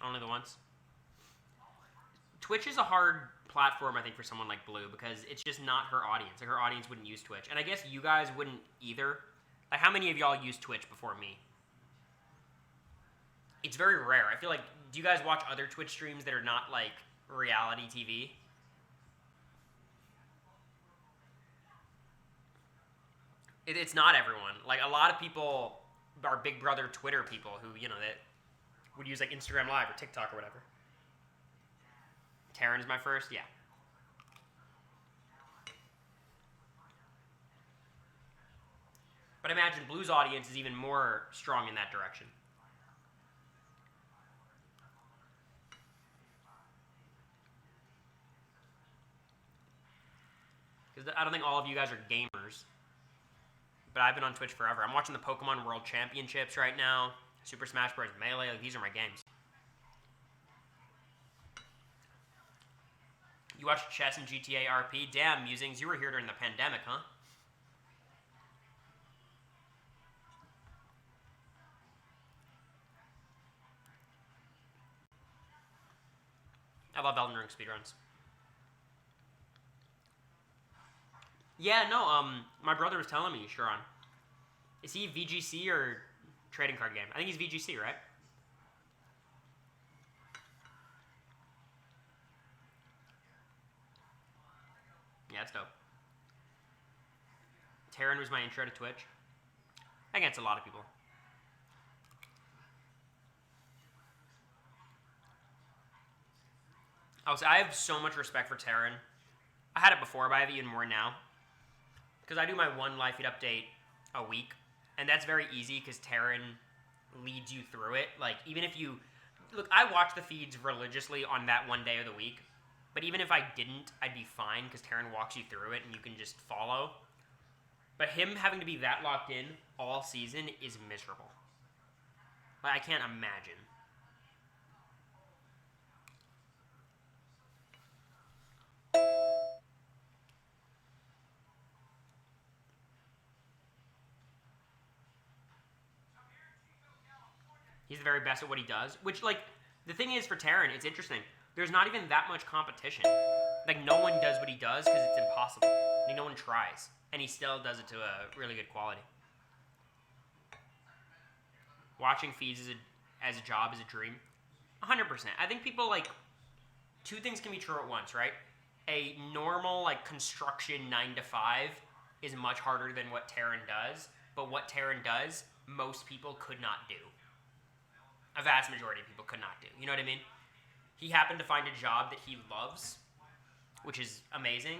Only the once. Twitch is a hard platform, I think, for someone like Blue, because it's just not her audience. Like, her audience wouldn't use Twitch. And I guess you guys wouldn't either. Like, how many of y'all use Twitch before me? It's very rare. I feel like, do you guys watch other Twitch streams that are not, like, reality TV? It's not everyone. Like, a lot of people are Big Brother Twitter people who, you know, that would use, like, Instagram Live or TikTok or whatever. Taryn is my first? Yeah. But I imagine Blue's audience is even more strong in that direction. Because I don't think all of you guys are gamers. But I've been on Twitch forever. I'm watching the Pokemon World Championships right now. Super Smash Bros. Melee. Like, these are my games. You watched chess and GTA RP? Damn, Musings, you were here during the pandemic, huh? I love Elden Ring speedruns. Yeah, no, my brother was telling me, Sharon. Is he VGC or trading card game? I think he's VGC, right? Yeah, it's dope. Taryn was my intro to Twitch. I think it's a lot of people. I have so much respect for Taryn. I had it before, but I have even more now. Because I do my one live feed update a week. And that's very easy because Taryn leads you through it. Like, even if you... Look, I watch the feeds religiously on that one day of the week. But even if I didn't, I'd be fine because Taryn walks you through it and you can just follow. But him having to be that locked in all season is miserable. Like, I can't imagine. He's the very best at what he does. Which, like, the thing is for Taryn, it's interesting. There's not even that much competition. Like, no one does what he does because it's impossible. Like, no one tries. And he still does it to a really good quality. Watching feeds as a job is a dream. 100%. I think people, like, two things can be true at once, right? A normal, like, construction 9 to 5 is much harder than what Taryn does. But what Taryn does, most people could not do. A vast majority of people could not do. You know what I mean? He happened to find a job that he loves, which is amazing.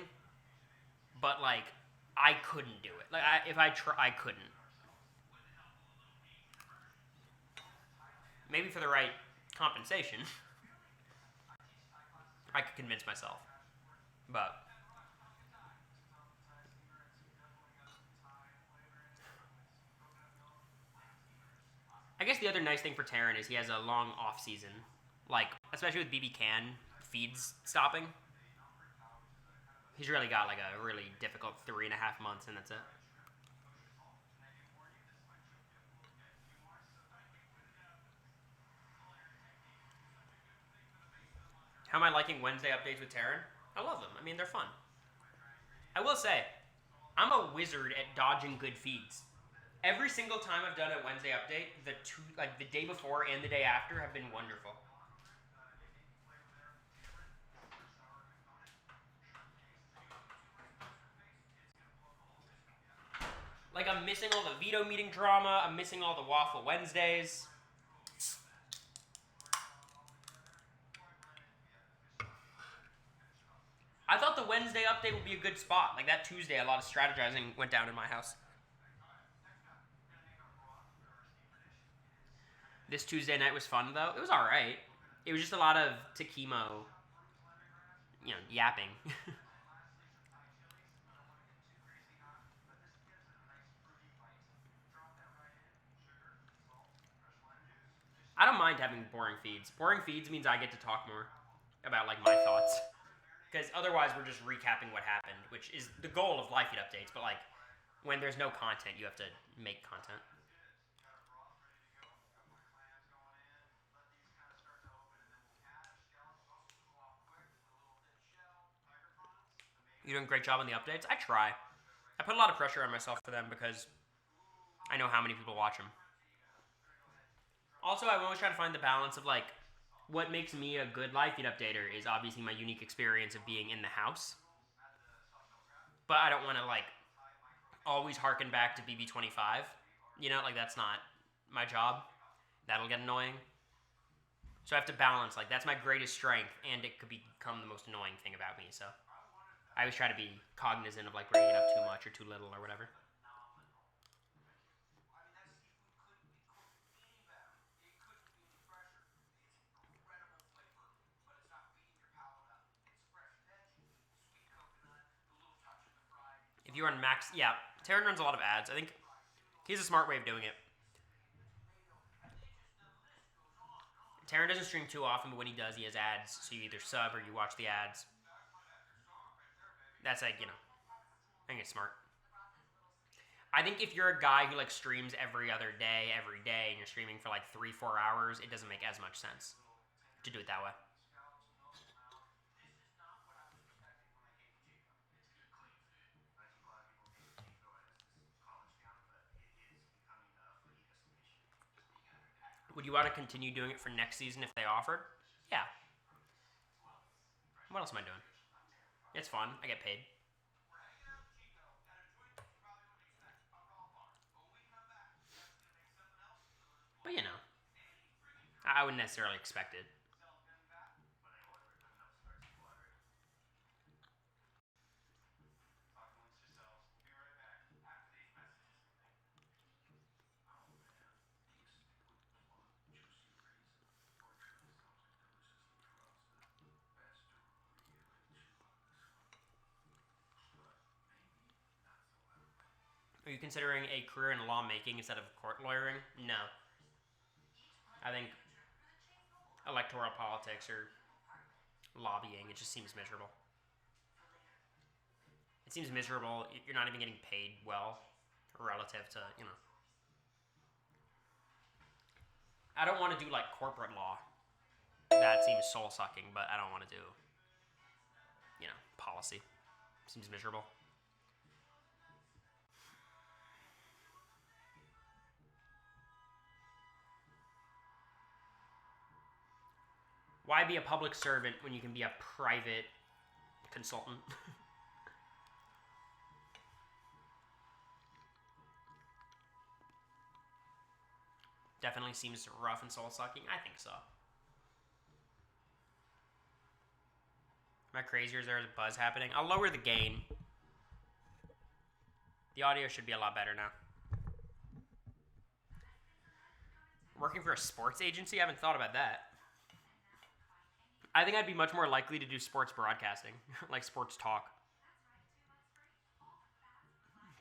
But, like, I couldn't do it. Like, if I couldn't. Maybe for the right compensation, I could convince myself. But I guess the other nice thing for Taryn is he has a long off season, like especially with BB Can feeds stopping. He's really got like a really difficult 3.5 months, and that's it. How am I liking Wednesday updates with Taryn? I love them. I mean, they're fun. I will say, I'm a wizard at dodging good feeds. Every single time I've done a Wednesday update, the day before and the day after have been wonderful. Like, I'm missing all the veto meeting drama. I'm missing all the Waffle Wednesdays. I thought the Wednesday update would be a good spot. Like, that Tuesday, a lot of strategizing went down in my house. This Tuesday night was fun, though. It was alright. It was just a lot of Takimo, yapping. I don't mind having boring feeds. Boring feeds means I get to talk more about, like, my thoughts. Because otherwise we're just recapping what happened, which is the goal of live feed updates. But, like, when there's no content, you have to make content. You're doing a great job on the updates. I try. I put a lot of pressure on myself for them because I know how many people watch them. Also, I'm always trying to find the balance of like, what makes me a good live feed updater is obviously my unique experience of being in the house. But I don't want to like always harken back to BB25. You know, like that's not my job. That'll get annoying. So I have to balance, like that's my greatest strength and it could become the most annoying thing about me. So I always try to be cognizant of like bringing it up too much or too little or whatever. If you run max, yeah, Taryn runs a lot of ads. I think he has a smart way of doing it. Taryn doesn't stream too often, but when he does, he has ads. So you either sub or you watch the ads. That's like, you know, I think it's smart. I think if you're a guy who like streams every other day, every day, and you're streaming for like 3-4 hours, it doesn't make as much sense to do it that way. Would you want to continue doing it for next season if they offered? Yeah. What else am I doing? It's fun. I get paid. But you know, I wouldn't necessarily expect it. Are you considering a career in lawmaking instead of court lawyering? No. I think electoral politics or lobbying, it just seems miserable. It seems miserable. You're not even getting paid well relative to, you know. I don't want to do like corporate law. That seems soul sucking, but I don't want to do, you know, policy. Seems miserable. Why be a public servant when you can be a private consultant? Definitely seems rough and soul sucking. I think so. Am I crazy or is there a buzz happening? I'll lower the gain. The audio should be a lot better now. Working for a sports agency? I haven't thought about that. I think I'd be much more likely to do sports broadcasting, like sports talk.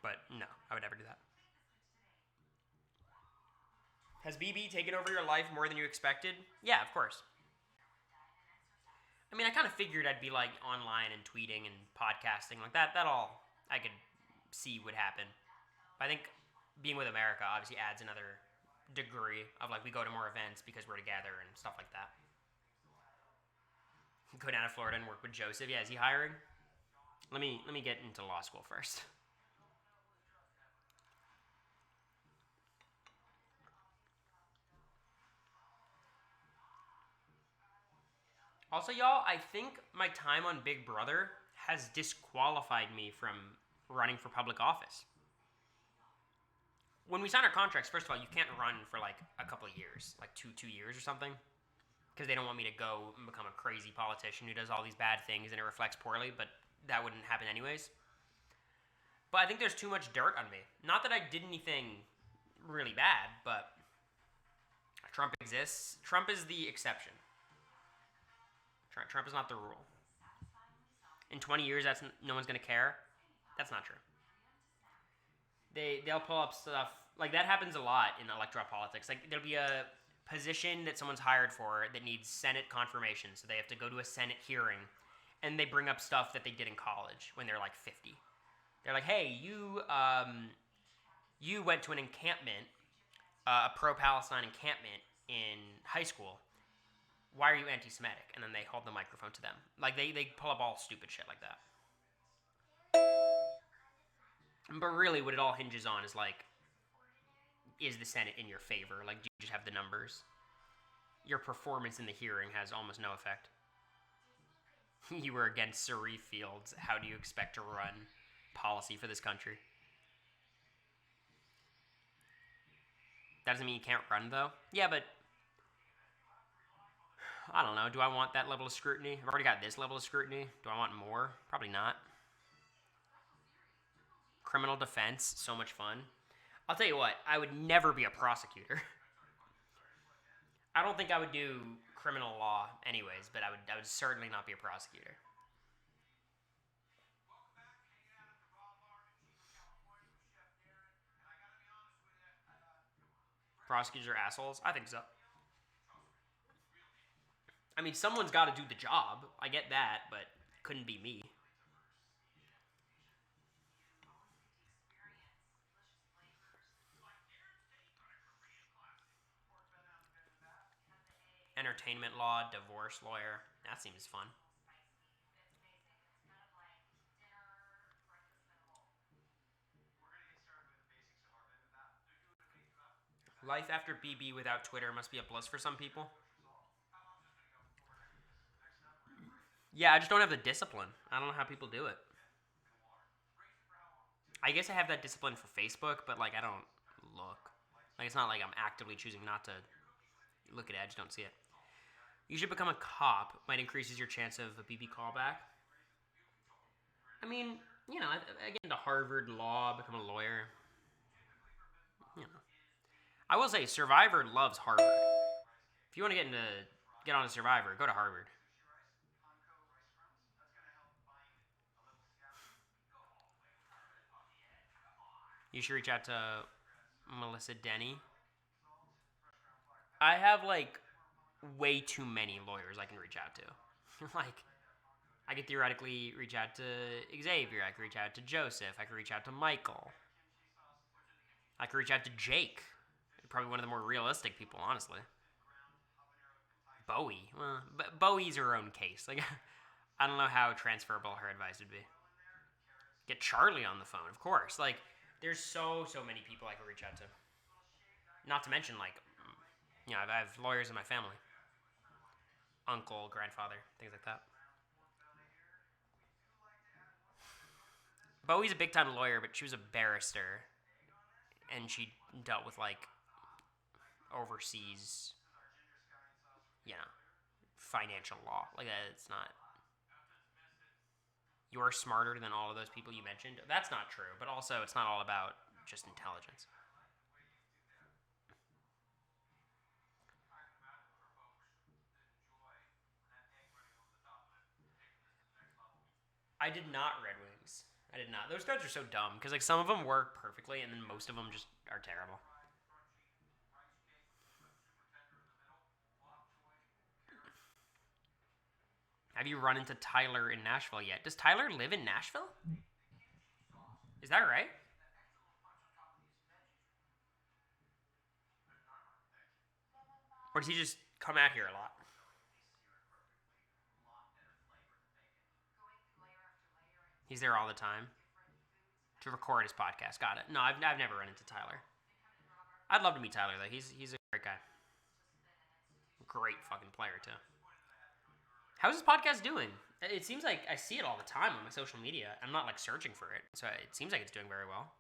But no, I would never do that. Has BB taken over your life more than you expected? Yeah, of course. I mean, I kind of figured I'd be like online and tweeting and podcasting like that. That all I could see would happen. But I think being with America obviously adds another degree of like we go to more events because we're together and stuff like that. Go down to Florida and work with Joseph. Yeah, is he hiring? Let me get into law school first. Also, y'all, I think my time on Big Brother has disqualified me from running for public office. When we sign our contracts, first of all, you can't run for like a couple of years, like two years or something, because they don't want me to go and become a crazy politician who does all these bad things and it reflects poorly, but that wouldn't happen anyways. But I think there's too much dirt on me. Not that I did anything really bad, but Trump exists. Trump is the exception. Trump is not the rule. In 20 years, no one's going to care. That's not true. They'll pull up stuff. Like, that happens a lot in electoral politics. Like, there'll be a position that someone's hired for that needs Senate confirmation. So they have to go to a Senate hearing. And they bring up stuff that they did in college when they're, like, 50. They're like, hey, you went to an encampment, a pro-Palestine encampment in high school. Why are you anti-Semitic? And then they hold the microphone to them. Like, they pull up all stupid shit like that. But really, what it all hinges on is like, is the Senate in your favor? Like, do you just have the numbers? Your performance in the hearing has almost no effect. You were against Sirif Fields. How do you expect to run policy for this country? That doesn't mean you can't run, though. Yeah, but I don't know. Do I want that level of scrutiny? I've already got this level of scrutiny. Do I want more? Probably not. Criminal defense, so much fun. I'll tell you what, I would never be a prosecutor. I don't think I would do criminal law anyways, but I would certainly not be a prosecutor. Prosecutors are assholes? I think so. I mean, someone's got to do the job. I get that, but couldn't be me. Entertainment law, divorce lawyer. That seems fun. Life after BB without Twitter must be a bliss for some people. Yeah, I just don't have the discipline. I don't know how people do it. I guess I have that discipline for Facebook, but like I don't look. Like it's not like I'm actively choosing not to look at it. I just don't see it. You should become a cop. Might increases your chance of a BB callback. I mean, you know, I get into Harvard law, become a lawyer. You know, I will say Survivor loves Harvard. If you want to get on a Survivor, go to Harvard. You should reach out to Melissa Denny. I have like way too many lawyers I can reach out to. Like, I could theoretically reach out to Xavier. I could reach out to Joseph. I could reach out to Michael. I could reach out to Jake. Probably one of the more realistic people, honestly. Bowie. Well, Bowie's her own case. Like, I don't know how transferable her advice would be. Get Charlie on the phone, of course. Like, there's so many people I could reach out to. Not to mention, like, you know, I have lawyers in my family. Uncle, grandfather, things like that. Bowie's a big-time lawyer, but she was a barrister. And she dealt with, like, overseas, you know, financial law. Like, it's not... You are smarter than all of those people you mentioned. That's not true, but also it's not all about just intelligence. I did not Red Wings. I did not. Those cards are so dumb because like some of them work perfectly, and then most of them just are terrible. Have you run into Tyler in Nashville yet? Does Tyler live in Nashville? Is that right? Or does he just come out here a lot? He's there all the time to record his podcast. Got it. No, I've never run into Tyler. I'd love to meet Tyler though. He's a great guy. Great fucking player too. How's his podcast doing? It seems like I see it all the time on my social media. I'm not like searching for it, so it seems like it's doing very well.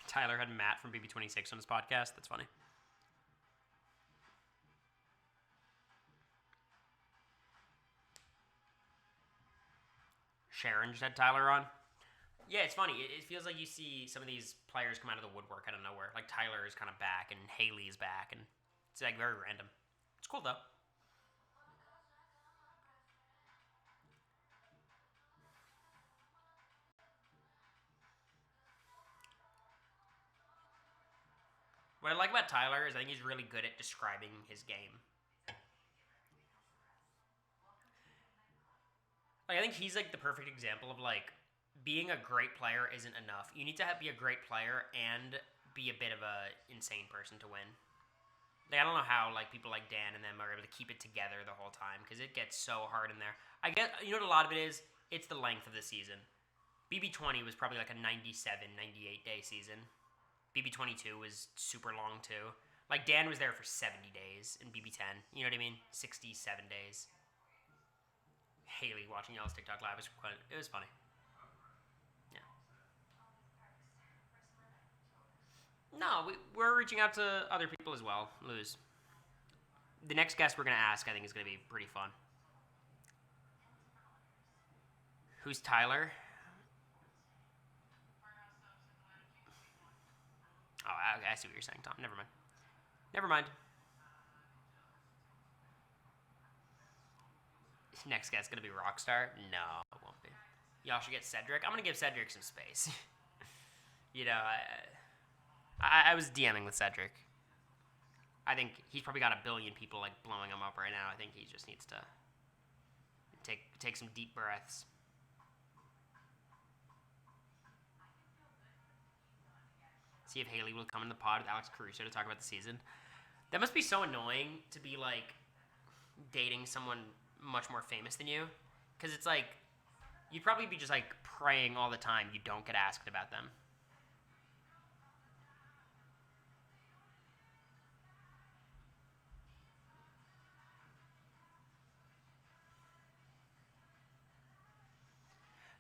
Tyler had Matt from BB26 on his podcast. That's funny. Sharon just had Tyler on. Yeah, it's funny. It feels like you see some of these players come out of the woodwork out of nowhere. Like Tyler is kind of back, and Haley is back, and it's like very random. It's cool though. What I like about Tyler is I think he's really good at describing his game. Like, I think he's like the perfect example of like being a great player isn't enough. You need to be a great player and be a bit of a insane person to win. Like, I don't know how like people like Dan and them are able to keep it together the whole time because it gets so hard in there. I guess you know what a lot of it is. It's the length of the season. BB20 was probably like a 97, 98 day season. BB22 was super long too. Like Dan was there for 70 days in BB10. You know what I mean? 67 days. Haley watching y'all's TikTok live it was funny. Yeah. No, we're reaching out to other people as well. Lose. The next guest we're gonna ask, I think, is gonna be pretty fun. Who's Tyler? Oh, I see what you're saying, Tom. Never mind. Never mind. Next guy's gonna be Rockstar? No, it won't be. Y'all should get Cedric. I'm gonna give Cedric some space. You know, I was DMing with Cedric. I think he's probably got a billion people like blowing him up right now. I think he just needs to take some deep breaths. See if Haley will come in the pod with Alex Caruso to talk about the season. That must be so annoying to be like dating someone much more famous than you, because it's like you'd probably be just like praying all the time you don't get asked about them.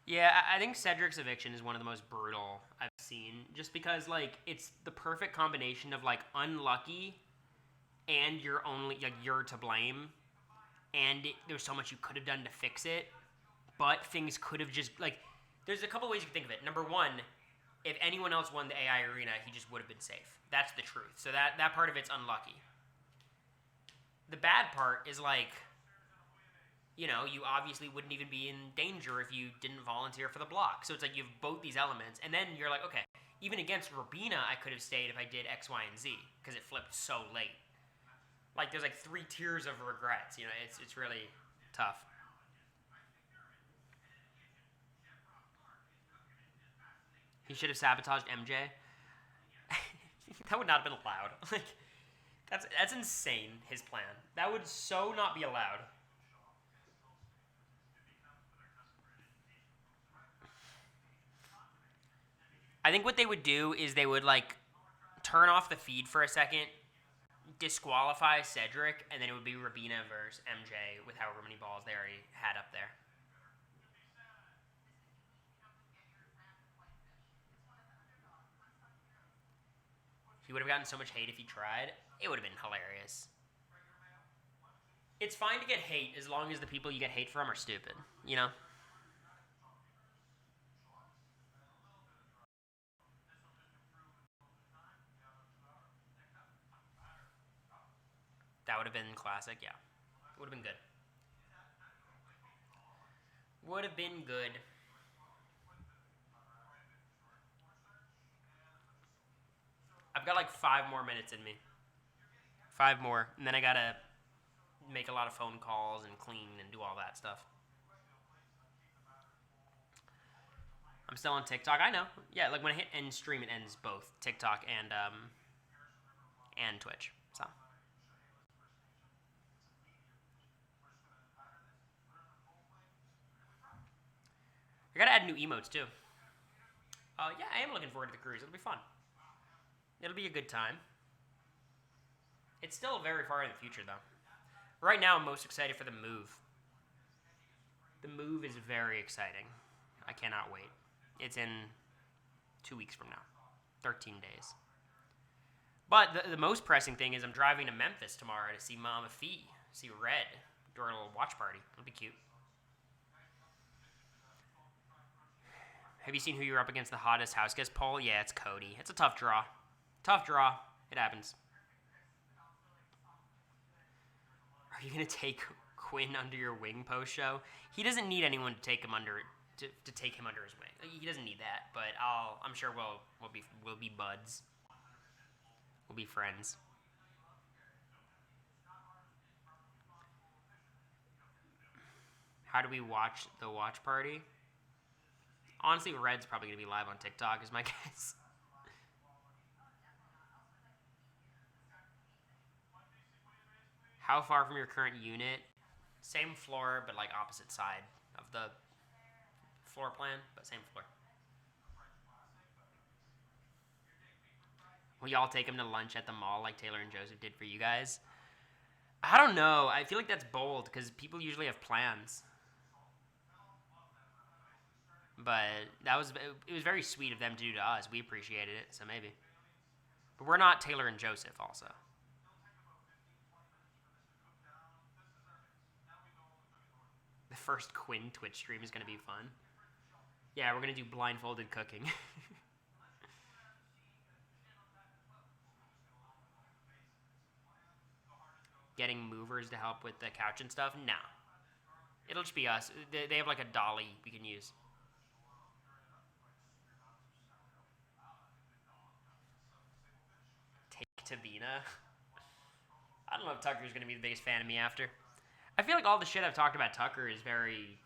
Yeah, I think Cedric's eviction is one of the most brutal I've seen, just because like it's the perfect combination of like unlucky and you're to blame, and there's so much you could have done to fix it, but things could have just like there's a couple ways you can think of it. Number one, if anyone else won the AI arena, he just would have been safe. That's the truth. So that part of it's unlucky. The bad part is like, you know, you obviously wouldn't even be in danger if you didn't volunteer for the block. So it's like you have both these elements, and then you're like, okay, even against Robina, I could have stayed if I did X, Y, and Z because it flipped so late. Like there's like 3 tiers of regrets. You know, it's really tough. He should have sabotaged MJ. That would not have been allowed. Like that's insane. His plan. That would so not be allowed. I think what they would do is they would like turn off the feed for a second, disqualify Cedric, and then it would be Rabina versus MJ with however many balls they already had up there. He would have gotten so much hate if he tried. It would have been hilarious. It's fine to get hate as long as the people you get hate from are stupid, you know? That would have been classic, yeah. Would have been good. Would have been good. I've got like 5 more minutes in me. 5 more, and then I gotta make a lot of phone calls and clean and do all that stuff. I'm still on TikTok. I know. Yeah, like when I hit end stream, it ends both TikTok and Twitch. So I gotta add new emotes too. Yeah, I am looking forward to the cruise. It'll be fun. It'll be a good time. It's still very far in the future though. Right now, I'm most excited for the move. The move is very exciting. I cannot wait. It's in 2 weeks from now. 13 days. But the most pressing thing is I'm driving to Memphis tomorrow to see Mama Fee, see Red, do our little watch party. It'll be cute. Have you seen who you're up against the hottest house guest poll? Yeah, it's Cody. It's a tough draw. Tough draw. It happens. Are you going to take Quinn under your wing post show? He doesn't need anyone to take him under to take him under his wing. He doesn't need that, but I'm sure we'll be buds. We'll be friends. How do we watch the watch party? Honestly, Red's probably going to be live on TikTok is my guess. How far from your current unit? Same floor, but like opposite side of the floor plan, but same floor. Will y'all take him to lunch at the mall like Taylor and Joseph did for you guys? I don't know. I feel like that's bold because people usually have plans. But it was very sweet of them to do to us. We appreciated it, so maybe. But we're not Taylor and Joseph also. The first Quinn Twitch stream is going to be fun. Yeah, we're going to do blindfolded cooking. Getting movers to help with the couch and stuff? No. It'll just be us. They have like a dolly we can use. Take Tavina. I don't know if Tucker's going to be the biggest fan of me after. I feel like all the shit I've talked about Tucker is very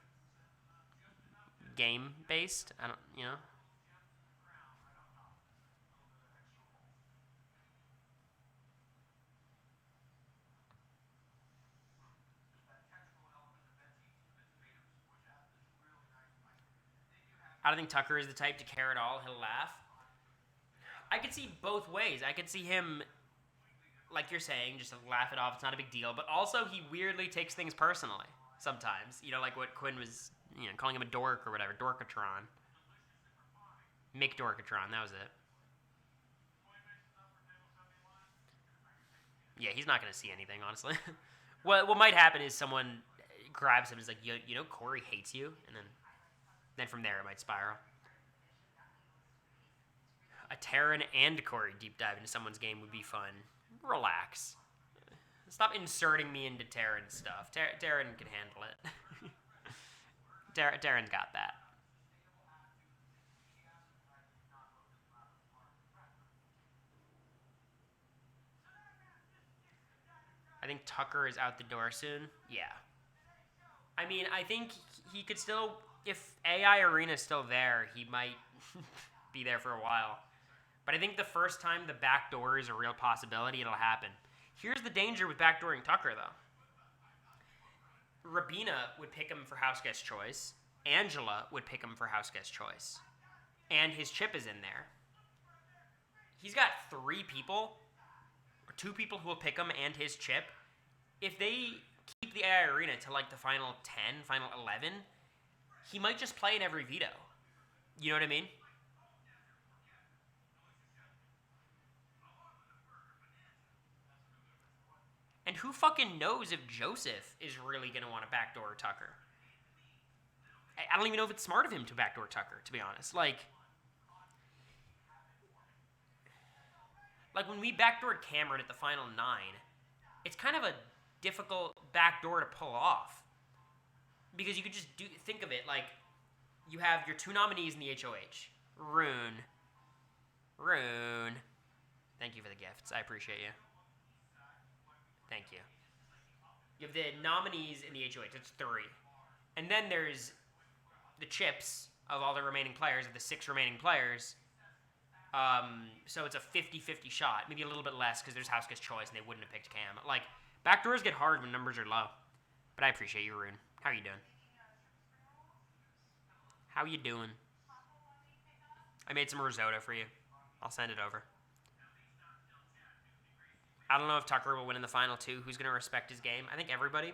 game-based. I don't, you know? I don't think Tucker is the type to care at all. He'll laugh. I could see both ways. I could see him, like you're saying, just laugh it off. It's not a big deal. But also, he weirdly takes things personally sometimes. You know, like what Quinn was, you know, calling him a dork or whatever. Dorkatron. Mick Dorkatron. That was it. Yeah, he's not going to see anything, honestly. What might happen is someone grabs him and is like, you know, Cory hates you. And then from there, it might spiral. A Terran and Cory deep dive into someone's game would be fun. Relax. Stop inserting me into Terran stuff. Terran can handle it. Terran's got that. I think Tucker is out the door soon. Yeah. I mean, I think he could still, if AI Arena is still there, he might be there for a while. But I think the first time the backdoor is a real possibility, it'll happen. Here's the danger with backdooring Tucker, though. Rabina would pick him for house guest choice. Angela would pick him for house guest choice. And his chip is in there. He's got 3 people, or 2 people who will pick him and his chip. If they keep the AI Arena to like the final 10, final 11, he might just play in every veto. You know what I mean? And who fucking knows if Joseph is really going to want to backdoor Tucker? I don't even know if it's smart of him to backdoor Tucker, to be honest. Like when we backdoored Cameron at the final 9, it's kind of a difficult backdoor to pull off. Because you could just think of it like you have your 2 nominees in the HOH. Rune. Thank you for the gifts. I appreciate you. Thank you. You have the nominees in the HOH. That's 3. And then there's the chips of all the remaining players, of the 6 remaining players. So it's a 50-50 shot. Maybe a little bit less because there's house guest choice and they wouldn't have picked Cam. Like, backdoors get hard when numbers are low. But I appreciate you, Rune. How are you doing? How you doing? I made some risotto for you. I'll send it over. I don't know if Tucker will win in the final 2. Who's going to respect his game? I think everybody.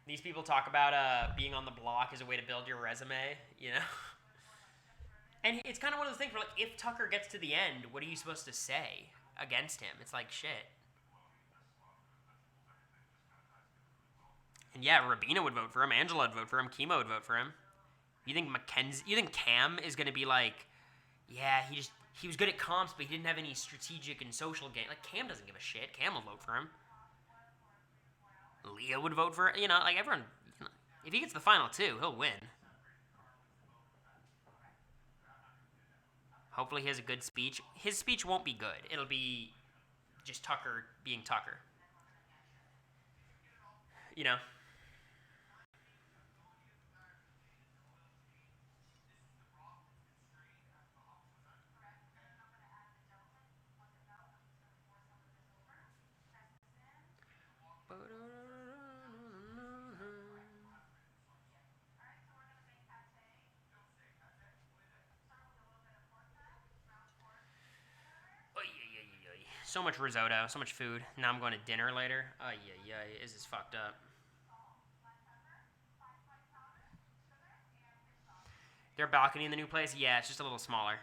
These people talk about being on the block as a way to build your resume, you know? And it's kind of one of those things where, like, if Tucker gets to the end, what are you supposed to say against him? It's like, shit. And yeah, Rabina would vote for him. Angela would vote for him. Chemo would vote for him. You think Cam is going to be like, yeah, he was good at comps, but he didn't have any strategic and social game. Like, Cam doesn't give a shit. Cam will vote for him. Leah would vote for, you know, like everyone. You know, if he gets the final 2, he'll win. Hopefully he has a good speech. His speech won't be good. It'll be just Tucker being Tucker. You know? So much risotto, so much food. Now I'm going to dinner later. Yeah, this is fucked up. Their balcony in the new place? Yeah, it's just a little smaller.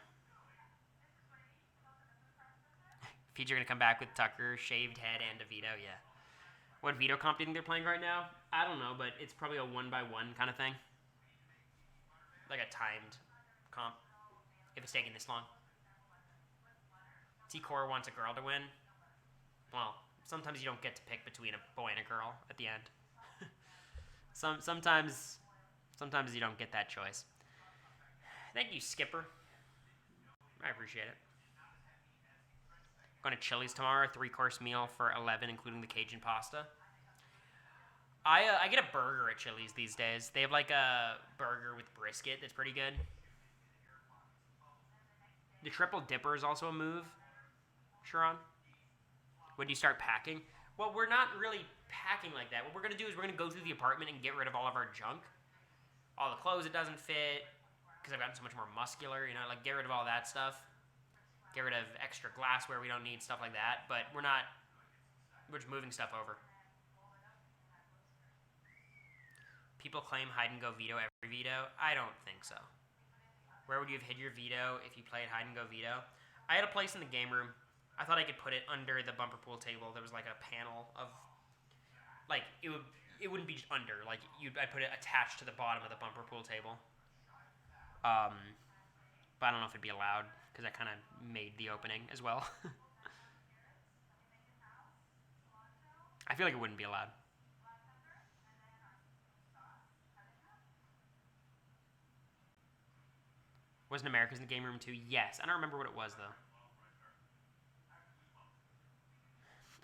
Feature gonna come back with Tucker, shaved head, and a veto, yeah. What veto comp do you think they're playing right now? I don't know, but it's probably a 1x1 kind of thing. Like a timed comp, if it's taking this long. See, Cory wants a girl to win. Well, sometimes you don't get to pick between a boy and a girl at the end. Sometimes you don't get that choice. Thank you, Skipper. I appreciate it. Going to Chili's tomorrow, 3-course meal for $11, including the Cajun pasta. I get a burger at Chili's these days. They have like a burger with brisket that's pretty good. The triple dipper is also a move, Sharon. When do you start packing? Well, we're not really packing like that. What we're going to do is we're going to go through the apartment and get rid of all of our junk. All the clothes it doesn't fit, because I've gotten so much more muscular, like get rid of all that stuff. Get rid of extra glassware we don't need, stuff like that. But we're just moving stuff over. People claim hide and go veto every veto. I don't think so. Where would you have hid your veto if you played hide and go veto? I had a place in the game room. I thought I could put it under the bumper pool table. There was like a panel of, like it wouldn't be just under. Like I'd put it attached to the bottom of the bumper pool table. But I don't know if it'd be allowed because I kind of made the opening as well. I feel like it wouldn't be allowed. Wasn't America's in the game room too? Yes. I don't remember what it was though.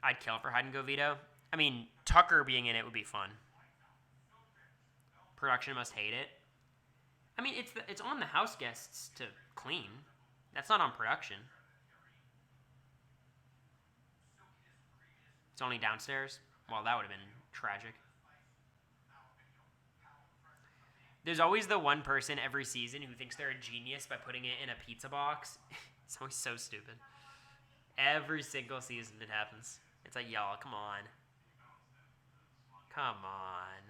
I'd kill for hide and go veto. I mean, Tucker being in it would be fun. Production must hate it. I mean, it's on the house guests to clean. That's not on production. It's only downstairs? Well, that would have been tragic. There's always the one person every season who thinks they're a genius by putting it in a pizza box. It's always so stupid. Every single season it happens. It's like, y'all, come on. Come on.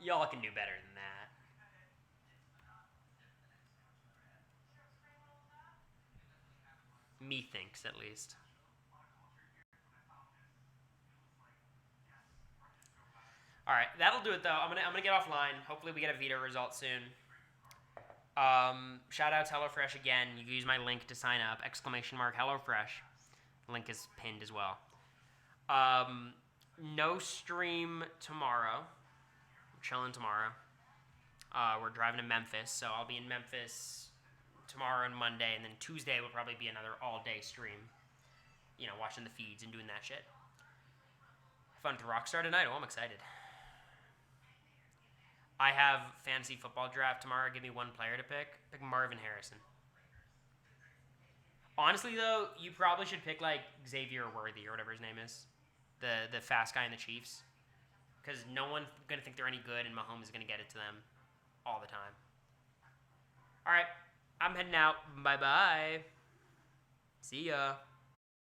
Y'all can do better than that. Methinks, at least. All right, that'll do it though. I'm gonna get offline. Hopefully, we get a veto result soon. Shout out to HelloFresh again. You can use my link to sign up. ! HelloFresh. Link is pinned as well. No stream tomorrow. We're chilling tomorrow. We're driving to Memphis, so I'll be in Memphis tomorrow and Monday, and then Tuesday will probably be another all-day stream. Watching the feeds and doing that shit. Fun to Rockstar tonight. Oh, I'm excited. I have fantasy football draft tomorrow. Give me one player to pick. Pick Marvin Harrison. Honestly, though, you probably should pick, like, Xavier Worthy or whatever his name is. The fast guy in the Chiefs. Because no one's going to think they're any good, and Mahomes is going to get it to them all the time. All right. I'm heading out. Bye-bye. See ya.